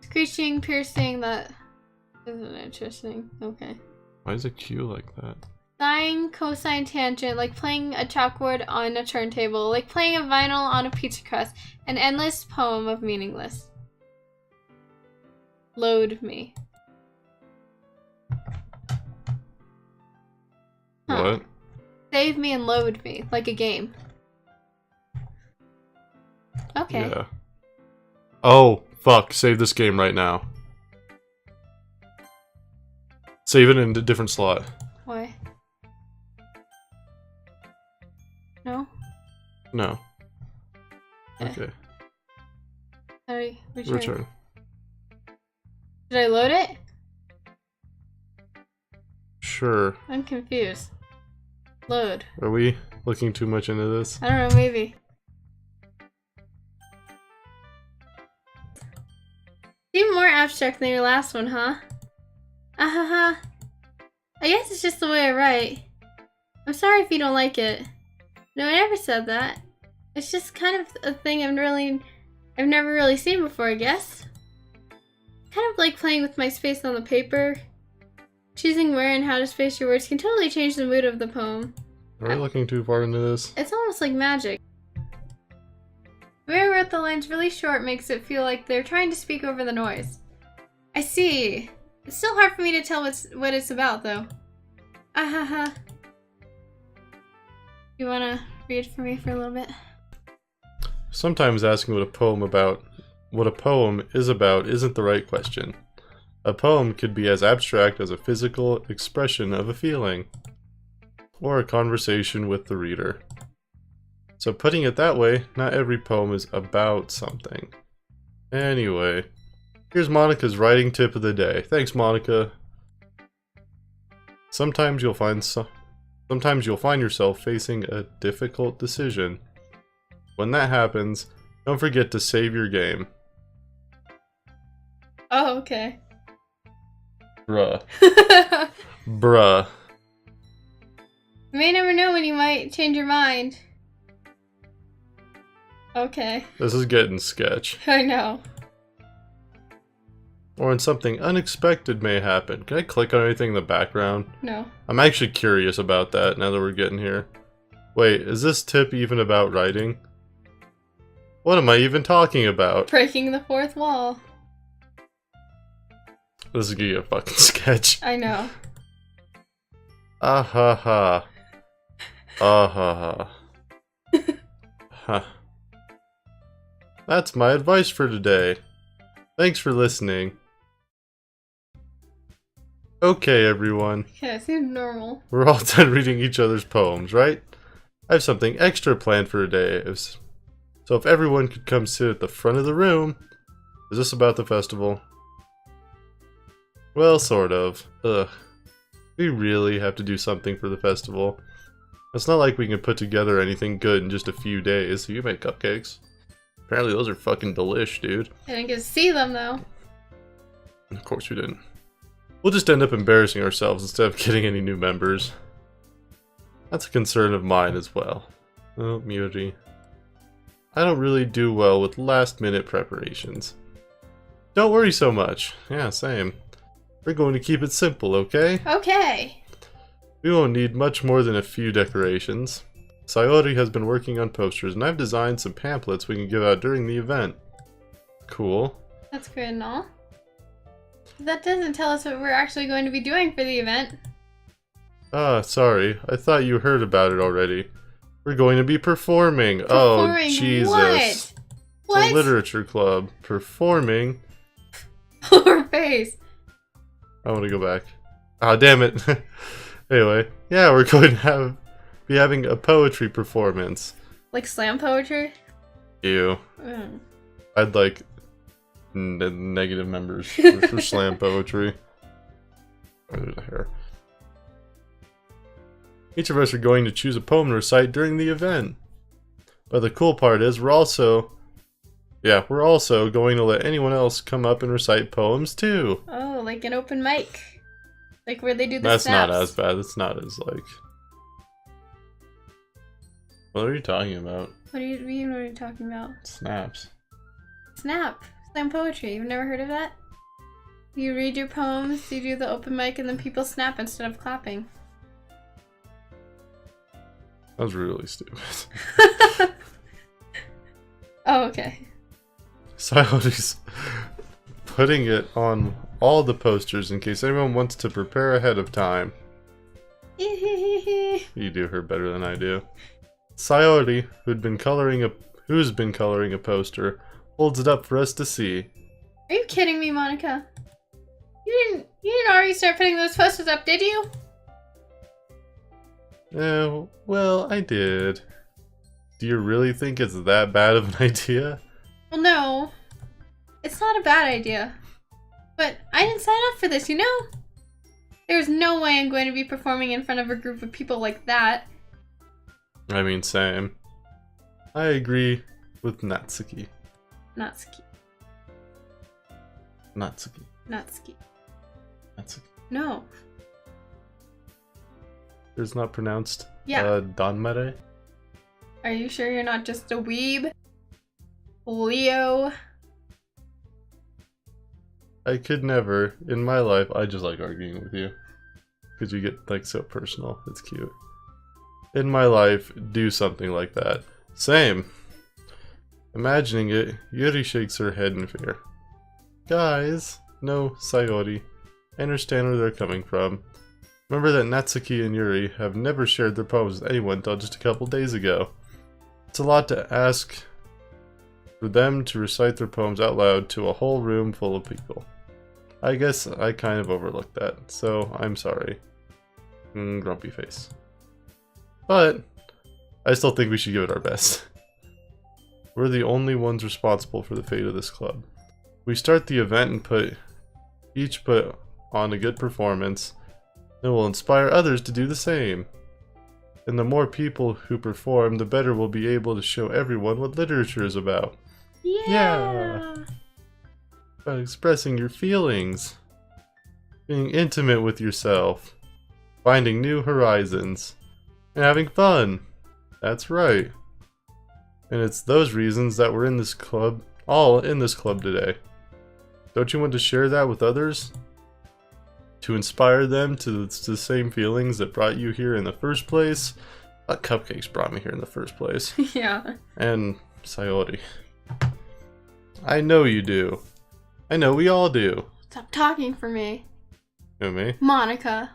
Speaker 1: screeching, piercing. That isn't interesting. Okay.
Speaker 2: Why is it Q like that?
Speaker 1: Sine, cosine, tangent, like playing a chalkboard on a turntable, like playing a vinyl on a pizza crust. An endless poem of meaningless. Load me.
Speaker 2: What?
Speaker 1: Save me and load me, like a game. Okay.
Speaker 2: Yeah. Oh, fuck. Save this game right now. Save it in a different slot.
Speaker 1: Why? No?
Speaker 2: No.
Speaker 1: Okay.
Speaker 2: Okay.
Speaker 1: Sorry,
Speaker 2: Return.
Speaker 1: Did I load it?
Speaker 2: Sure.
Speaker 1: I'm confused. Load.
Speaker 2: Are we looking too much into this?
Speaker 1: I don't know, maybe. Even more abstract than your last one, huh? Ahaha. I guess it's just the way I write. I'm sorry if you don't like it. No, I never said that. It's just kind of a thing I've never really seen before, I guess. Kind of like playing with my space on the paper. Choosing where and how to space your words can totally change the mood of the poem.
Speaker 2: Are we looking too far into this?
Speaker 1: It's almost like magic. The way I wrote the lines really short makes it feel like they're trying to speak over the noise. I see. It's still hard for me to tell what it's about, though. Ahaha. You wanna read for me for a little bit?
Speaker 2: Sometimes asking what a poem is about isn't the right question. A poem could be as abstract as a physical expression of a feeling, or a conversation with the reader. So putting it that way, not every poem is about something. Anyway, here's Monica's writing tip of the day. Thanks, Monica. Sometimes you'll find yourself facing a difficult decision. When that happens, don't forget to save your game.
Speaker 1: Oh, okay.
Speaker 2: Bruh. Bruh.
Speaker 1: You may never know when you might change your mind. Okay.
Speaker 2: This is getting sketch.
Speaker 1: I know.
Speaker 2: Or when something unexpected may happen. Can I click on anything in the background?
Speaker 1: No.
Speaker 2: I'm actually curious about that now that we're getting here. Wait, is this tip even about writing? What am I even talking about?
Speaker 1: Breaking the fourth wall.
Speaker 2: This is gonna be a fucking sketch.
Speaker 1: I know.
Speaker 2: Ah ha ha. Ah ha ha. Huh. That's my advice for today. Thanks for listening. Okay, everyone.
Speaker 1: Yeah, it seems normal.
Speaker 2: We're all done reading each other's poems, right? I have something extra planned for today. So if everyone could come sit at the front of the room. Is this about the festival? Well, sort of. Ugh. We really have to do something for the festival. It's not like we can put together anything good in just a few days. You make cupcakes. Apparently those are fucking delish, dude.
Speaker 1: I didn't get to see them, though.
Speaker 2: Of course we didn't. We'll just end up embarrassing ourselves instead of getting any new members. That's a concern of mine as well. Oh, Miyori. I don't really do well with last-minute preparations. Don't worry so much. Yeah, same. We're going to keep it simple, okay?
Speaker 1: Okay.
Speaker 2: We won't need much more than a few decorations. Sayori has been working on posters, and I've designed some pamphlets we can give out during the event. Cool.
Speaker 1: That's good and all. That doesn't tell us what we're actually going to be doing for the event.
Speaker 2: Ah, sorry. I thought you heard about it already. We're going to be performing. Oh, Jesus.
Speaker 1: What? What?
Speaker 2: The Literature Club. Performing.
Speaker 1: Poor face.
Speaker 2: I want to go back. Ah, damn it. Anyway, yeah, we're going to be having a poetry performance.
Speaker 1: Like slam poetry?
Speaker 2: Ew.
Speaker 1: Mm.
Speaker 2: I'd like Negative members for slam poetry. Oh, there's a hair. Each of us are going to choose a poem to recite during the event. But the cool part is we're also going to let anyone else come up and recite poems too.
Speaker 1: Oh, like an open mic. Like where they do the
Speaker 2: That's
Speaker 1: snaps.
Speaker 2: not as bad. It's not as like... What are you talking about?
Speaker 1: What are you talking about?
Speaker 2: Snaps.
Speaker 1: Snap. Slam poetry. You've never heard of that? You read your poems, you do the open mic, and then people snap instead of clapping.
Speaker 2: That was really stupid.
Speaker 1: Oh, okay.
Speaker 2: Coyote's putting it on all the posters in case anyone wants to prepare ahead of time. You do her better than I do. Coyote, who's been coloring a poster, holds it up for us to see.
Speaker 1: Are you kidding me, Monica? You didn't already start putting those posters up, did you?
Speaker 2: Well, I did. Do you really think it's that bad of an idea?
Speaker 1: Well, no. It's not a bad idea. But I didn't sign up for this, you know? There's no way I'm going to be performing in front of a group of people like that.
Speaker 2: I mean, same. I agree with Natsuki.
Speaker 1: Natsuki.
Speaker 2: Natsuki.
Speaker 1: Natsuki.
Speaker 2: Natsuki.
Speaker 1: No.
Speaker 2: It's not pronounced Danmare?
Speaker 1: Are you sure you're not just a weeb? Leo?
Speaker 2: I could never, in my life, I just like arguing with you. Because you get, like, so personal. It's cute. In my life, do something like that. Same. Imagining it, Yuri shakes her head in fear. Guys, no, Sayori. I understand where they're coming from. Remember that Natsuki and Yuri have never shared their poems with anyone until just a couple days ago. It's a lot to ask for them to recite their poems out loud to a whole room full of people. I guess I kind of overlooked that, so I'm sorry. Grumpy face. But I still think we should give it our best. We're the only ones responsible for the fate of this club. We start the event and each put on a good performance, and will inspire others to do the same. And the more people who perform, the better we'll be able to show everyone what literature is about. Yeah! About expressing your feelings, being intimate with yourself, finding new horizons, and having fun. That's right. And it's those reasons that we're in this club, all in this club today. Don't you want to share that with others? To inspire them to the same feelings that brought you here in the first place? Cupcakes brought me here in the first place.
Speaker 1: Yeah.
Speaker 2: And Sayori. I know you do. I know we all do.
Speaker 1: Stop talking for me.
Speaker 2: Who, me?
Speaker 1: Monica.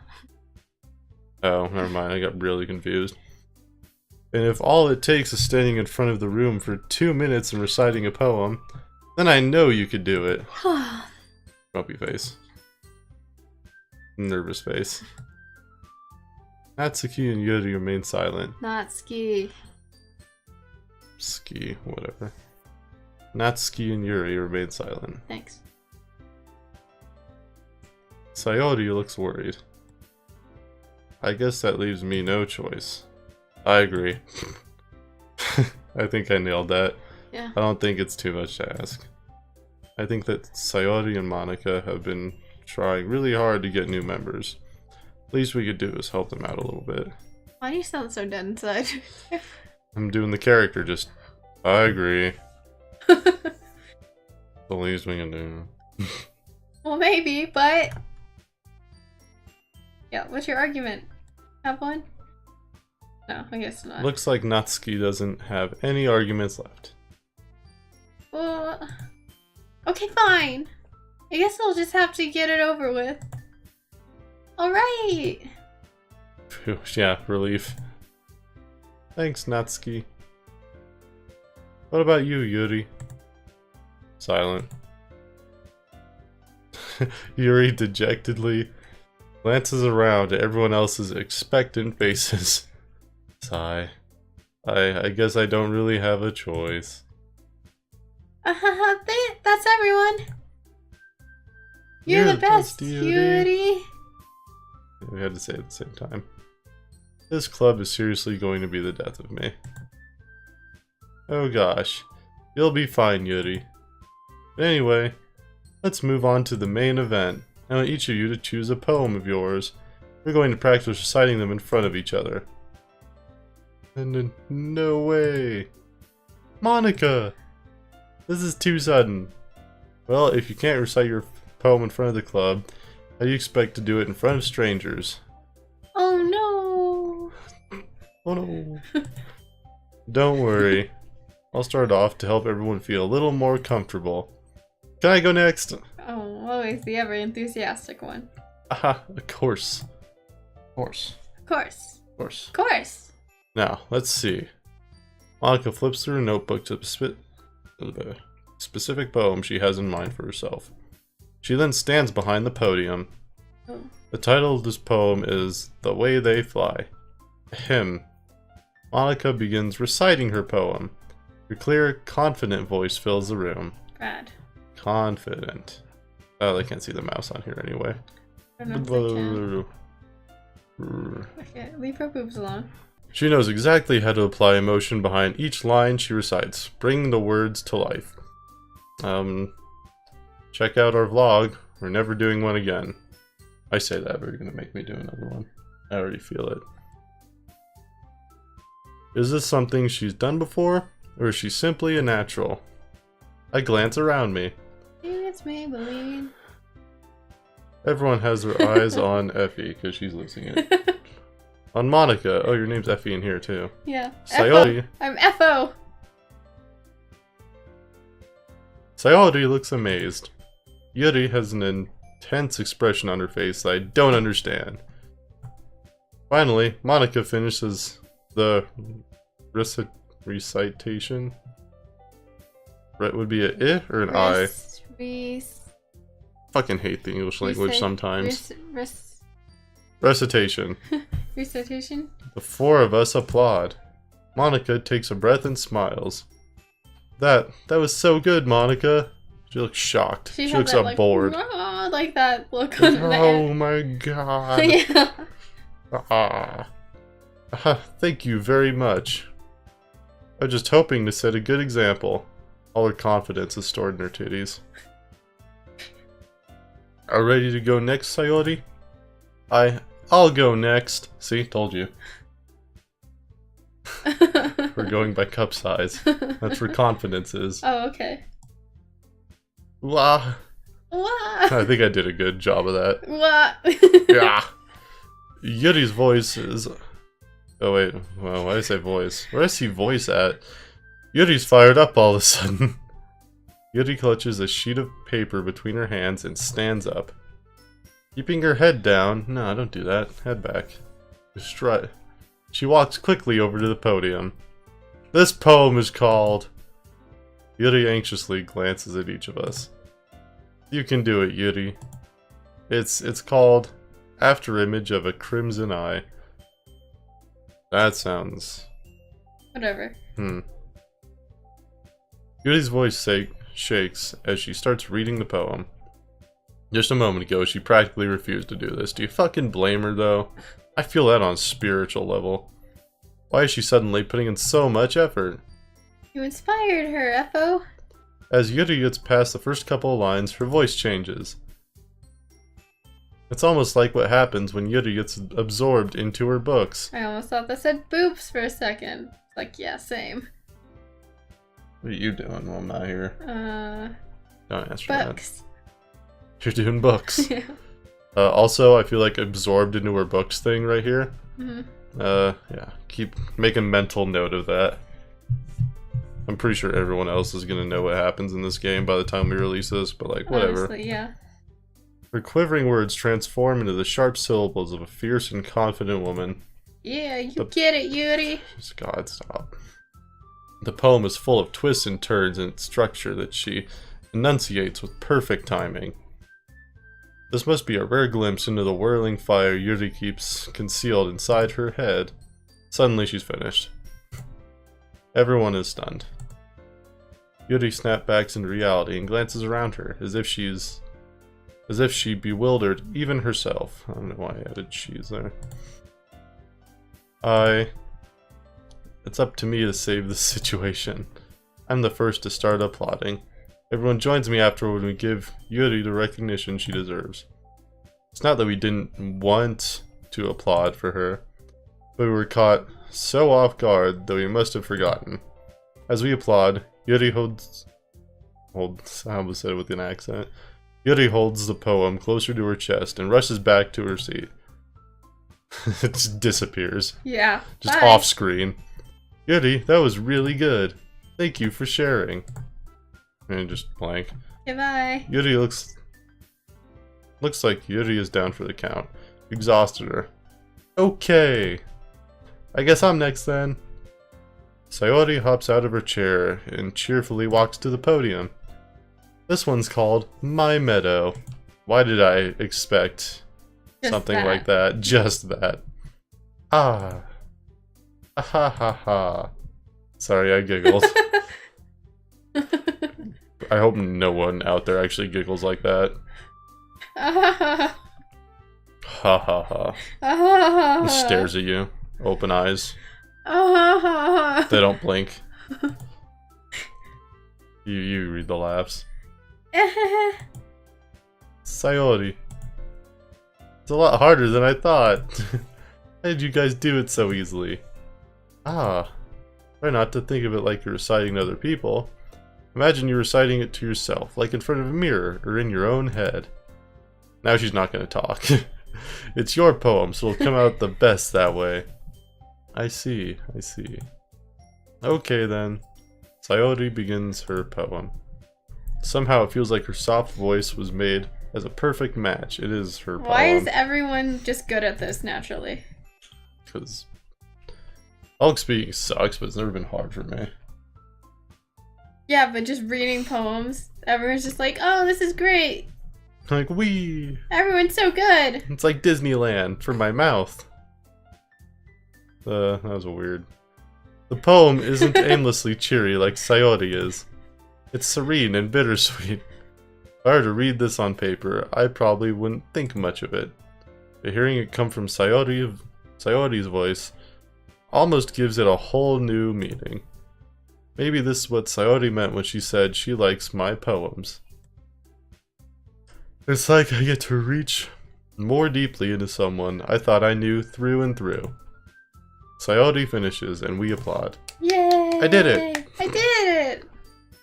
Speaker 2: Oh, never mind. I got really confused. And if all it takes is standing in front of the room for 2 minutes and reciting a poem, then I know you could do it. Grumpy face. Nervous face. Natsuki and Yuri remain silent.
Speaker 1: Natsuki.
Speaker 2: Ski, whatever. Natsuki and Yuri remain silent.
Speaker 1: Thanks.
Speaker 2: Sayori looks worried. I guess that leaves me no choice. I agree. I think I nailed that.
Speaker 1: Yeah.
Speaker 2: I don't think it's too much to ask. I think that Sayori and Monica have been trying really hard to get new members. Least we could do is help them out a little bit.
Speaker 1: Why do you sound so dead inside?
Speaker 2: I'm doing the character, just... I agree. The least we can do.
Speaker 1: Well, maybe, but... Yeah, what's your argument? Have one? No, I guess not.
Speaker 2: Looks like Natsuki doesn't have any arguments left.
Speaker 1: Well... Okay, fine. I guess I'll just have to get it over with. Alright!
Speaker 2: Phew, yeah, relief. Thanks, Natsuki. What about you, Yuri? Silent. Yuri dejectedly glances around at everyone else's expectant faces. Sigh. I guess I don't really have a choice.
Speaker 1: that's everyone. You're the best, Yuri.
Speaker 2: We had to say it at the same time. This club is seriously going to be the death of me. Oh gosh. You'll be fine, Yuri. But anyway, let's move on to the main event. I want each of you to choose a poem of yours. We're going to practice reciting them in front of each other. And no way! Monica! This is too sudden. Well, if you can't recite your poem in front of the club, how do you expect to do it in front of strangers?
Speaker 1: Oh no!
Speaker 2: Oh no. Don't worry. I'll start off to help everyone feel a little more comfortable. Can I go next?
Speaker 1: Oh, always the ever enthusiastic one.
Speaker 2: Aha, of course. Of course.
Speaker 1: Of course.
Speaker 2: Of course.
Speaker 1: Of course.
Speaker 2: Now, let's see. Monica flips through a notebook to the specific poem she has in mind for herself. She then stands behind the podium.
Speaker 1: Oh.
Speaker 2: The title of this poem is The Way They Fly. Ahem. Monica begins reciting her poem. Her clear, confident voice fills the room.
Speaker 1: Brad.
Speaker 2: Confident. Oh, they can't see the mouse on here anyway.
Speaker 1: I don't know if they can. Okay, leave her boobs alone.
Speaker 2: She knows exactly how to apply emotion behind each line she recites, bringing the words to life. Check out our vlog. We're never doing one again. I say that, but you're gonna make me do another one. I already feel it. Is this something she's done before, or is she simply a natural? I glance around me.
Speaker 1: It's Maybelline.
Speaker 2: Everyone has their eyes on Effy, because she's losing it. On Monica. Oh, your name's Effy in here, too.
Speaker 1: Yeah.
Speaker 2: Sayori.
Speaker 1: I'm Effo.
Speaker 2: Sayori looks amazed. Yuri has an intense expression on her face that I don't understand. Finally, Monica finishes the recitation. Would be a I or an I? Fucking hate the English language sometimes. Recitation.
Speaker 1: Recitation?
Speaker 2: The four of us applaud. Monica takes a breath and smiles. That was so good, Monica. She looks shocked. She looks
Speaker 1: that,
Speaker 2: bored.
Speaker 1: Like that look on her
Speaker 2: Oh my god.
Speaker 1: Yeah.
Speaker 2: Thank you very much. I'm just hoping to set a good example. All her confidence is stored in her titties. Are ready to go next, Sayori? I'll go next. See, told you. We're going by cup size. That's where confidence is.
Speaker 1: Oh, okay.
Speaker 2: Wah.
Speaker 1: Wah.
Speaker 2: I think I did a good job of that.
Speaker 1: Wah.
Speaker 2: Yeah. Yuri's voice is... Oh wait, well, why did I say voice? Where did I see voice at? Yuri's fired up all of a sudden. Yuri clutches a sheet of paper between her hands and stands up. Keeping her head down... No, don't do that. Head back. Strut. She walks quickly over to the podium. This poem is called... Yuri anxiously glances at each of us. You can do it, Yuri. It's called Afterimage of a Crimson Eye. That sounds...
Speaker 1: Whatever.
Speaker 2: Yuri's voice shakes as she starts reading the poem. Just a moment ago, she practically refused to do this. Do you fucking blame her, though? I feel that on a spiritual level. Why is she suddenly putting in so much effort?
Speaker 1: You inspired her, Effo.
Speaker 2: As Yuri gets past the first couple of lines, her voice changes. It's almost like what happens when Yuri gets absorbed into her books.
Speaker 1: I almost thought that said boobs for a second. Like, yeah, same.
Speaker 2: What are you doing while I'm not here? Don't answer
Speaker 1: books.
Speaker 2: that. You're doing books.
Speaker 1: Yeah.
Speaker 2: Also, I feel like absorbed into her books thing right here. Yeah, keep make a mental note of that. I'm pretty sure everyone else is gonna know what happens in this game by the time we release this, but like, whatever.
Speaker 1: Honestly, yeah.
Speaker 2: Her quivering words transform into the sharp syllables of a fierce and confident woman.
Speaker 1: Yeah, you get it, Yuri.
Speaker 2: God, stop. The poem is full of twists and turns in its structure that she enunciates with perfect timing. This must be a rare glimpse into the whirling fire Yuri keeps concealed inside her head. Suddenly she's finished. Everyone is stunned. Yuri snapbacks into reality and glances around her, as if she bewildered even herself. I don't know why I added she's there. It's up to me to save the situation. I'm the first to start applauding. Everyone joins me after when we give Yuri the recognition she deserves. It's not that we didn't want to applaud for her, but we were caught so off guard that we must have forgotten. As we applaud, Yuri holds I almost said it with an accent. Yuri holds the poem closer to her chest and rushes back to her seat. It just disappears.
Speaker 1: Yeah.
Speaker 2: Just
Speaker 1: bye.
Speaker 2: off screen. Yuri, that was really good. Thank you for sharing. And just blank.
Speaker 1: Goodbye.
Speaker 2: Yuri looks like Yuri is down for the count. Exhausted her. Okay. I guess I'm next then. Sayori hops out of her chair and cheerfully walks to the podium. This one's called My Meadow. Why did I expect something like that? Just that. Ah. Ah ha ha ha. Sorry, I giggled. I hope no one out there actually giggles like that. Ha ha ha. Stares at you. Open eyes. They don't blink. You read the laughs. Sayori. It's a lot harder than I thought. How did you guys do it so easily? Ah. Try not to think of it like you're reciting to other people. Imagine you're reciting it to yourself, like in front of a mirror or in your own head. Now she's not going to talk. It's your poem, so it'll come out the best that way. I see. Okay then. Sayori begins her poem. Somehow it feels like her soft voice was made as a perfect match. It is her poem.
Speaker 1: Why is everyone just good at this naturally?
Speaker 2: Because public speaking sucks, but it's never been hard for me.
Speaker 1: Yeah, but just reading poems, everyone's just like, oh, this is great.
Speaker 2: Like, wee!
Speaker 1: Everyone's so good.
Speaker 2: It's like Disneyland for my mouth. That was weird. The poem isn't aimlessly cheery like Sayori is. It's serene and bittersweet. If I were to read this on paper, I probably wouldn't think much of it. But hearing it come from Sayori's voice almost gives it a whole new meaning. Maybe this is what Sayori meant when she said she likes my poems. It's like I get to reach more deeply into someone I thought I knew through and through. Sayori finishes and we applaud.
Speaker 1: Yay!
Speaker 2: I did it!
Speaker 1: I did it!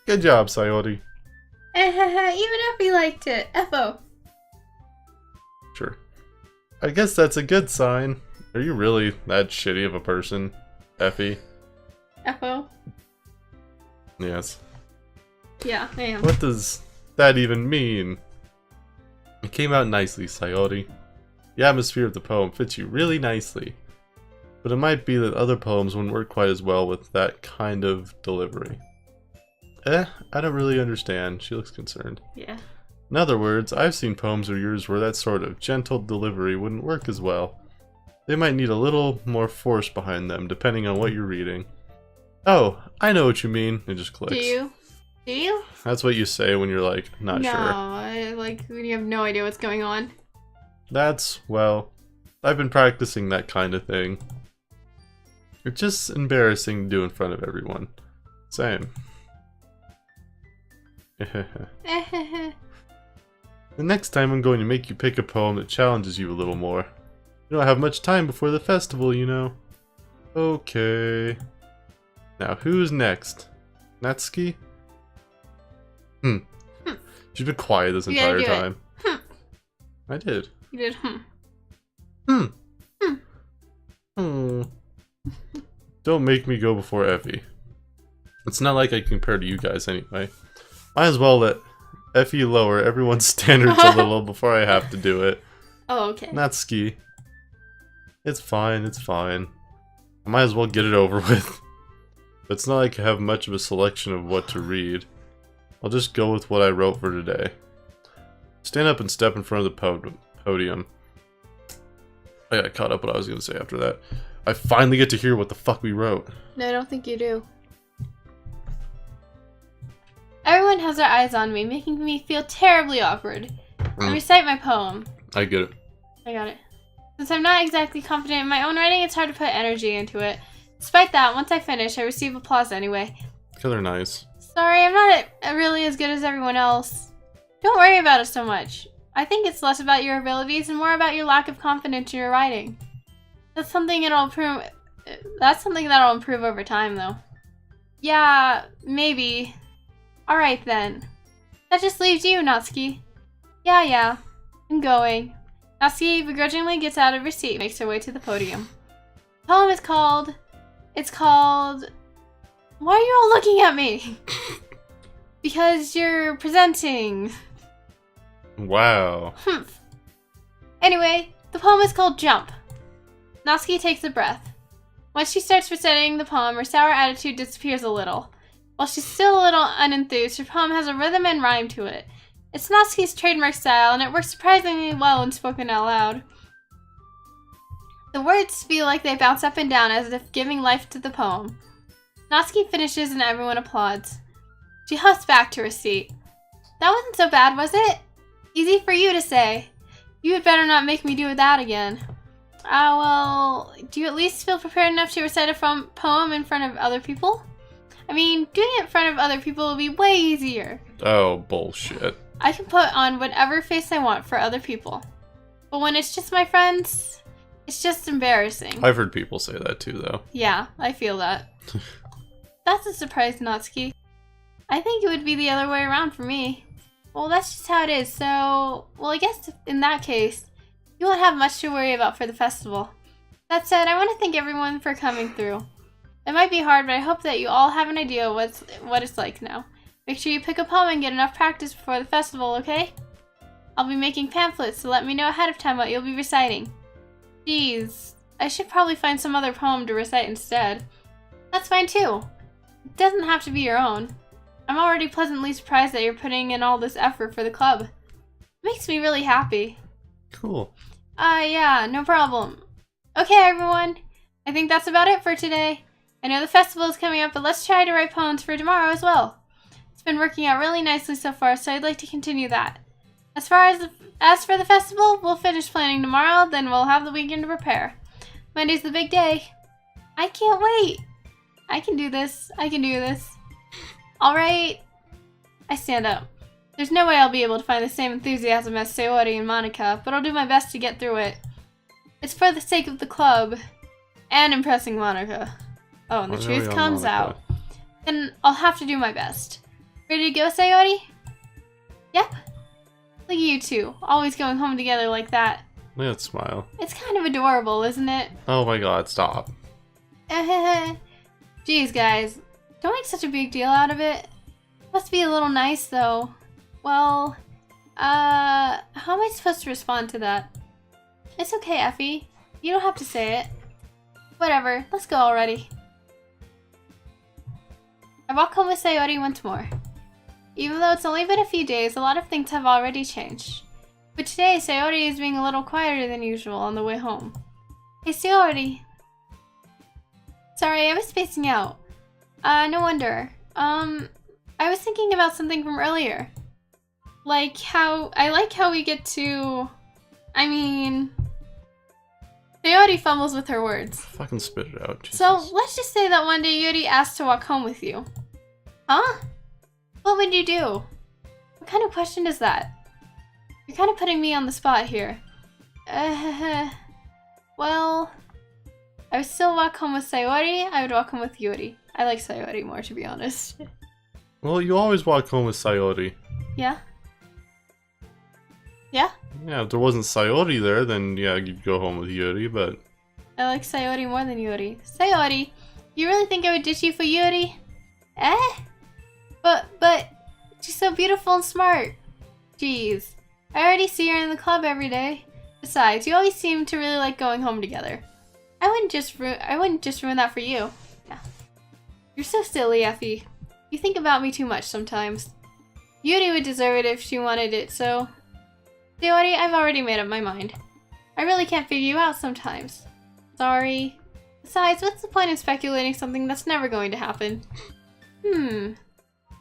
Speaker 2: Good job, Sayori.
Speaker 1: Even Effy liked it. Effo.
Speaker 2: Sure. I guess that's a good sign. Are you really that shitty of a person, Effy?
Speaker 1: Effo.
Speaker 2: Yes.
Speaker 1: Yeah, I am.
Speaker 2: What does that even mean? It came out nicely, Sayori. The atmosphere of the poem fits you really nicely. But it might be that other poems wouldn't work quite as well with that kind of delivery. I don't really understand. She looks concerned.
Speaker 1: Yeah.
Speaker 2: In other words, I've seen poems of yours where that sort of gentle delivery wouldn't work as well. They might need a little more force behind them, depending on what you're reading. Oh, I know what you mean. It just clicks.
Speaker 1: Do you? Do you?
Speaker 2: That's what you say when you're like, not sure.
Speaker 1: No, like when you have no idea what's going on.
Speaker 2: Well, I've been practicing that kind of thing. It's just embarrassing to do in front of everyone. Same. The next time I'm going to make you pick a poem that challenges you a little more. You don't have much time before the festival, you know. Okay. Now, who's next? Natsuki? She's been quiet this entire time. I did.
Speaker 1: You did,
Speaker 2: Don't make me go before Effy. It's not like I compare to you guys anyway. Might as well let Effy lower everyone's standards a little before I have to do it.
Speaker 1: Oh, okay.
Speaker 2: Natsuki. It's fine. I might as well get it over with. It's not like I have much of a selection of what to read. I'll just go with what I wrote for today. Stand up and step in front of the podium. I got caught up what I was going to say after that. I finally get to hear what the fuck we wrote.
Speaker 1: No, I don't think you do. Everyone has their eyes on me, making me feel terribly awkward. I recite my poem.
Speaker 2: I get it.
Speaker 1: I got it. Since I'm not exactly confident in my own writing, it's hard to put energy into it. Despite that, once I finish, I receive applause anyway.
Speaker 2: Because they're nice.
Speaker 1: Sorry, I'm not really as good as everyone else. Don't worry about it so much. I think it's less about your abilities and more about your lack of confidence in your writing. That's something that'll improve over time, though. Yeah, maybe. Alright then. That just leaves you, Natsuki. Yeah. I'm going. Natsuki begrudgingly gets out of her seat and makes her way to the podium. The poem is called... Why are you all looking at me? Because you're presenting.
Speaker 2: Wow.
Speaker 1: Anyway, the poem is called Jump. Natsuki takes a breath. Once she starts reciting the poem, her sour attitude disappears a little. While she's still a little unenthused, her poem has a rhythm and rhyme to it. It's Natsuki's trademark style, and it works surprisingly well when spoken out loud. The words feel like they bounce up and down as if giving life to the poem. Natsuki finishes and everyone applauds. She huffs back to her seat. That wasn't so bad, was it? Easy for you to say. You had better not make me do that again. Well, do you at least feel prepared enough to recite a poem in front of other people? I mean, doing it in front of other people will be way easier.
Speaker 2: Oh, bullshit.
Speaker 1: I can put on whatever face I want for other people. But when it's just my friends, it's just embarrassing.
Speaker 2: I've heard people say that too, though.
Speaker 1: Yeah, I feel that. That's a surprise, Natsuki. I think it would be the other way around for me. Well, that's just how it is, so... Well, I guess in that case, you won't have much to worry about for the festival. That said, I want to thank everyone for coming through. It might be hard, but I hope that you all have an idea what it's like now. Make sure you pick a poem and get enough practice before the festival, okay? I'll be making pamphlets, so let me know ahead of time what you'll be reciting. Geez, I should probably find some other poem to recite instead. That's fine too. It doesn't have to be your own. I'm already pleasantly surprised that you're putting in all this effort for the club. It makes me really happy.
Speaker 2: Cool.
Speaker 1: Yeah, no problem. Okay, everyone. I think that's about it for today. I know the festival is coming up, but let's try to write poems for tomorrow as well. It's been working out really nicely so far, so I'd like to continue that. As for the festival, we'll finish planning tomorrow, then we'll have the weekend to prepare. Monday's the big day. I can't wait. I can do this. Alright. I stand up. There's no way I'll be able to find the same enthusiasm as Sayori and Monica, but I'll do my best to get through it. It's for the sake of the club. And impressing Monica. Oh, and the truth comes out. Then I'll have to do my best. Ready to go, Sayori? Yep. Look at you two, always going home together like that.
Speaker 2: Look at that smile.
Speaker 1: It's kind of adorable, isn't it?
Speaker 2: Oh my god, stop.
Speaker 1: Geez, guys. Don't make such a big deal out of it. Must be a little nice, though. Well, how am I supposed to respond to that? It's okay, Effy. You don't have to say it. Whatever, let's go already. I walk home with Sayori once more. Even though it's only been a few days, a lot of things have already changed. But today, Sayori is being a little quieter than usual on the way home. Hey, Sayori. Sorry, I was spacing out. No wonder. I was thinking about something from earlier. I like how we get to... Sayori fumbles with her words.
Speaker 2: Fucking spit it out, Jesus.
Speaker 1: So, let's just say that one day Yuri asked to walk home with you. Huh? What would you do? What kind of question is that? You're kind of putting me on the spot here. Well... I would still walk home with Sayori, I would walk home with Yuri. I like Sayori more, to be honest.
Speaker 2: Well, you always walk home with Sayori.
Speaker 1: Yeah? Yeah?
Speaker 2: Yeah, if there wasn't Sayori there, then yeah, you'd go home with Yuri, but...
Speaker 1: I like Sayori more than Yuri. Sayori, you really think I would ditch you for Yuri? But, she's so beautiful and smart. Jeez. I already see her in the club every day. Besides, you always seem to really like going home together. I wouldn't just ruin that for you. Yeah. You're so silly, Effy. You think about me too much sometimes. Yuri would deserve it if she wanted it, so... Sayori, I've already made up my mind. I really can't figure you out sometimes. Sorry. Besides, what's the point in speculating something that's never going to happen?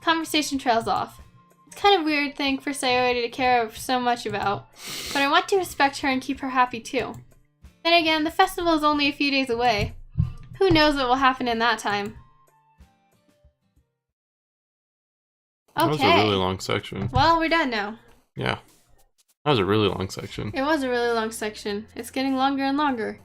Speaker 1: Conversation trails off. It's kind of a weird thing for Sayori to care so much about, but I want to respect her and keep her happy too. Then again, the festival is only a few days away. Who knows what will happen in that time? Okay.
Speaker 2: That was a really long section.
Speaker 1: Well, we're done now.
Speaker 2: Yeah. That was a really long section.
Speaker 1: It was a really long section. It's getting longer and longer.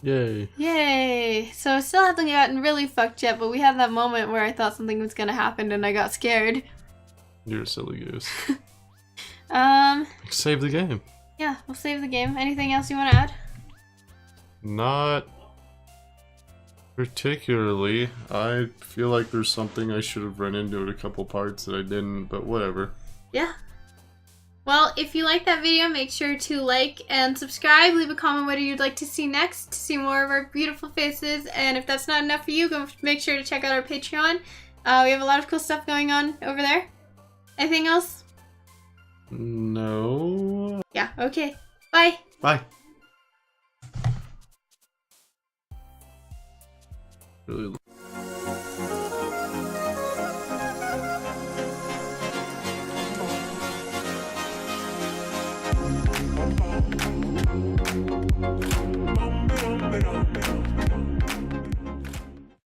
Speaker 2: Yay.
Speaker 1: Yay! So I still haven't gotten really fucked yet, but we had that moment where I thought something was gonna happen and I got scared.
Speaker 2: You're a silly goose. Save the game.
Speaker 1: Yeah, we'll save the game. Anything else you want to add?
Speaker 2: Not particularly. I feel like there's something I should have run into in a couple parts that I didn't, but whatever.
Speaker 1: Yeah. Well, if you like that video, make sure to like and subscribe. Leave a comment what you'd like to see next, to see more of our beautiful faces. And if that's not enough for you, go make sure to check out our Patreon. We have a lot of cool stuff going on over there. Anything else?
Speaker 2: No.
Speaker 1: Yeah, okay. Bye.
Speaker 2: Bye. Really.
Speaker 3: Okay.